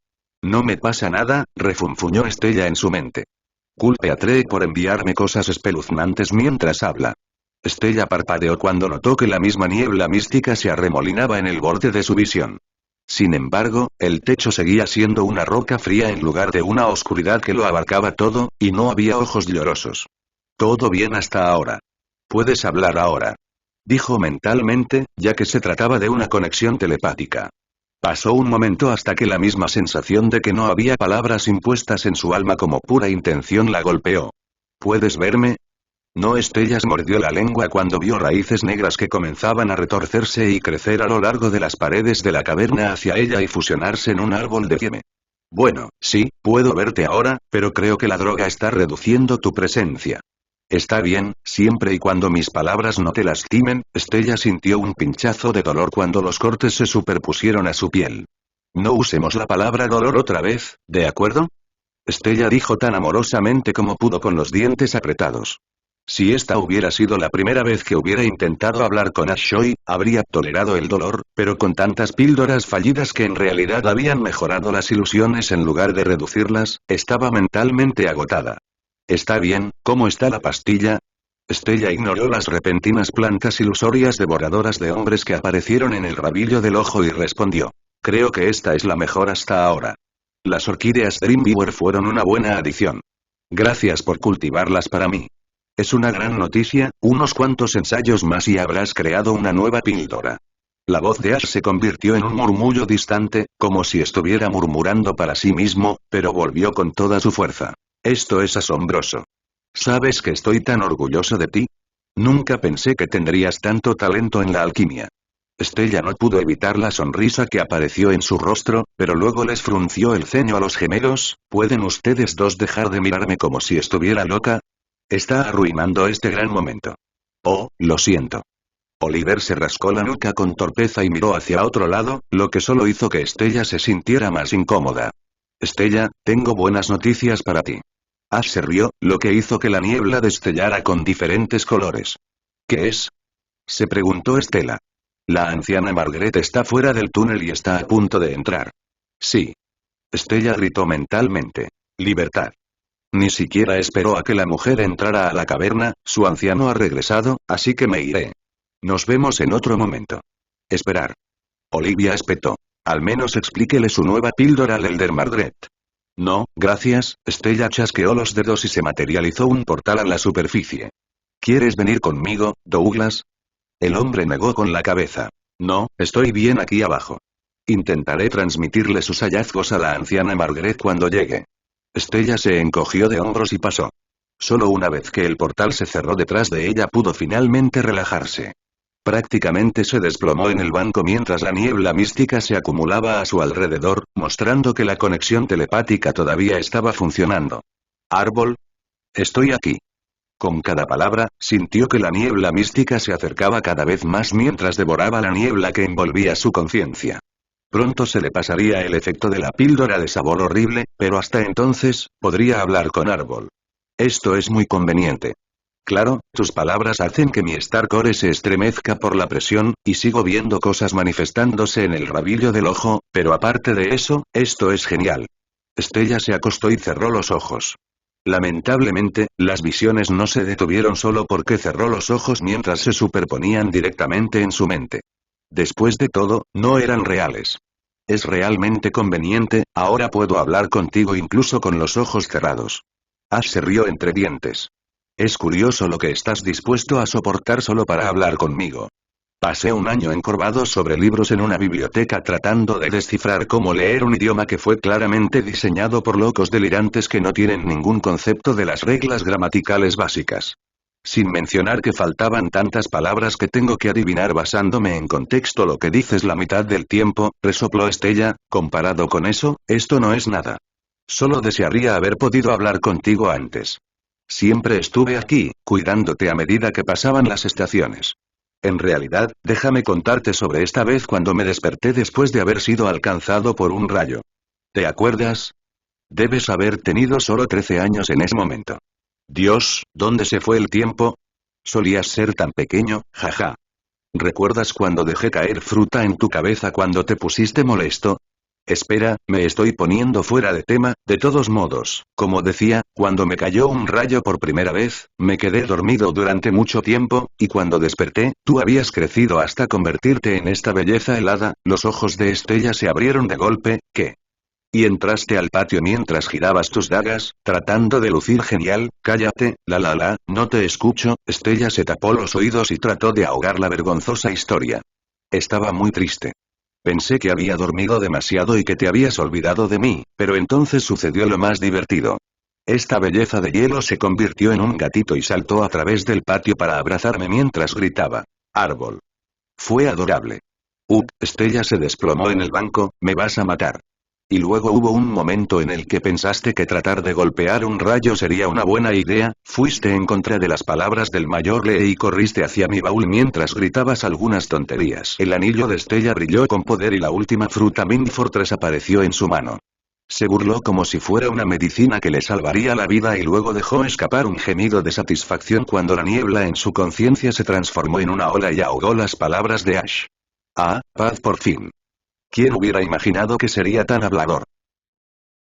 No me pasa nada, refunfuñó Estella en su mente. Culpe a Trey por enviarme cosas espeluznantes mientras habla. Estella parpadeó cuando notó que la misma niebla mística se arremolinaba en el borde de su visión. Sin embargo, el techo seguía siendo una roca fría en lugar de una oscuridad que lo abarcaba todo, y no había ojos llorosos. Todo bien hasta ahora. Puedes hablar ahora. Dijo mentalmente, ya que se trataba de una conexión telepática. Pasó un momento hasta que la misma sensación de que no había palabras impuestas en su alma como pura intención la golpeó. ¿Puedes verme? No. Estella mordió la lengua cuando vio raíces negras que comenzaban a retorcerse y crecer a lo largo de las paredes de la caverna hacia ella y fusionarse en un árbol de fieme. Bueno, sí, puedo verte ahora, pero creo que la droga está reduciendo tu presencia. Está bien, siempre y cuando mis palabras no te lastimen. Estella sintió un pinchazo de dolor cuando los cortes se superpusieron a su piel. No usemos la palabra dolor otra vez, ¿de acuerdo? Estella dijo tan amorosamente como pudo con los dientes apretados. Si esta hubiera sido la primera vez que hubiera intentado hablar con Ashoi, habría tolerado el dolor, pero con tantas píldoras fallidas que en realidad habían mejorado las ilusiones en lugar de reducirlas, estaba mentalmente agotada. Está bien, ¿cómo está la pastilla? Estella ignoró las repentinas plantas ilusorias devoradoras de hombres que aparecieron en el rabillo del ojo y respondió. Creo que esta es la mejor hasta ahora. Las orquídeas Dreamviewer fueron una buena adición. Gracias por cultivarlas para mí. Es una gran noticia, unos cuantos ensayos más y habrás creado una nueva píldora. La voz de Ash se convirtió en un murmullo distante, como si estuviera murmurando para sí mismo, pero volvió con toda su fuerza. Esto es asombroso. ¿Sabes que estoy tan orgulloso de ti? Nunca pensé que tendrías tanto talento en la alquimia. Estella no pudo evitar la sonrisa que apareció en su rostro, pero luego les frunció el ceño a los gemelos. ¿Pueden ustedes dos dejar de mirarme como si estuviera loca? Está arruinando este gran momento. Oh, lo siento. Oliver se rascó la nuca con torpeza y miró hacia otro lado, lo que solo hizo que Estella se sintiera más incómoda. Estella, tengo buenas noticias para ti. Ash se rió, lo que hizo que la niebla destellara con diferentes colores. ¿Qué es? Se preguntó Estela. La anciana Margaret está fuera del túnel y está a punto de entrar. Sí. Estella gritó mentalmente. Libertad. Ni siquiera esperó a que la mujer entrara a la caverna, su anciano ha regresado, así que me iré. Nos vemos en otro momento. Esperar. Olivia espetó. Al menos explíquele su nueva píldora al Elder Margaret. No, gracias, Stella chasqueó los dedos y se materializó un portal a la superficie. ¿Quieres venir conmigo, Douglas? El hombre negó con la cabeza. No, estoy bien aquí abajo. Intentaré transmitirle sus hallazgos a la anciana Margaret cuando llegue. Stella se encogió de hombros y pasó. Solo una vez que el portal se cerró detrás de ella pudo finalmente relajarse. Prácticamente se desplomó en el banco mientras la niebla mística se acumulaba a su alrededor, mostrando que la conexión telepática todavía estaba funcionando. ¿Árbol? Estoy aquí. Con cada palabra, sintió que la niebla mística se acercaba cada vez más mientras devoraba la niebla que envolvía su conciencia. Pronto se le pasaría el efecto de la píldora de sabor horrible, pero hasta entonces, podría hablar con Árbol. Esto es muy conveniente. Claro, tus palabras hacen que mi Star Core se estremezca por la presión, y sigo viendo cosas manifestándose en el rabillo del ojo, pero aparte de eso, esto es genial. Stella se acostó y cerró los ojos. Lamentablemente, las visiones no se detuvieron solo porque cerró los ojos mientras se superponían directamente en su mente. Después de todo, no eran reales. Es realmente conveniente, ahora puedo hablar contigo incluso con los ojos cerrados. Ash se rió entre dientes. Es curioso lo que estás dispuesto a soportar solo para hablar conmigo. Pasé un año encorvado sobre libros en una biblioteca tratando de descifrar cómo leer un idioma que fue claramente diseñado por locos delirantes que no tienen ningún concepto de las reglas gramaticales básicas. Sin mencionar que faltaban tantas palabras que tengo que adivinar basándome en contexto lo que dices la mitad del tiempo, resopló Stella, comparado con eso, esto no es nada. Solo desearía haber podido hablar contigo antes. Siempre estuve aquí, cuidándote a medida que pasaban las estaciones. En realidad, déjame contarte sobre esta vez cuando me desperté después de haber sido alcanzado por un rayo. ¿Te acuerdas? Debes haber tenido solo 13 años en ese momento. Dios, ¿dónde se fue el tiempo? Solías ser tan pequeño, jaja. ¿Recuerdas cuando dejé caer fruta en tu cabeza cuando te pusiste molesto? Espera, me estoy poniendo fuera de tema, de todos modos, como decía, cuando me cayó un rayo por primera vez, me quedé dormido durante mucho tiempo, y cuando desperté, tú habías crecido hasta convertirte en esta belleza helada, los ojos de Stella se abrieron de golpe, ¿qué? Y entraste al patio mientras girabas tus dagas, tratando de lucir genial, cállate, no te escucho, Stella se tapó los oídos y trató de ahogar la vergonzosa historia. Estaba muy triste. Pensé que había dormido demasiado y que te habías olvidado de mí, pero entonces sucedió lo más divertido. Esta belleza de hielo se convirtió en un gatito y saltó a través del patio para abrazarme mientras gritaba. Árbol. Fue adorable. Stella se desplomó en el banco, me vas a matar. Y luego hubo un momento en el que pensaste que tratar de golpear un rayo sería una buena idea, fuiste en contra de las palabras del mayor Lee y corriste hacia mi baúl mientras gritabas algunas tonterías. El anillo de Stella brilló con poder y la última fruta Mind Fortress apareció en su mano. Se burló como si fuera una medicina que le salvaría la vida y luego dejó escapar un gemido de satisfacción cuando la niebla en su conciencia se transformó en una ola y ahogó las palabras de Ash. Ah, paz por fin. ¿Quién hubiera imaginado que sería tan hablador?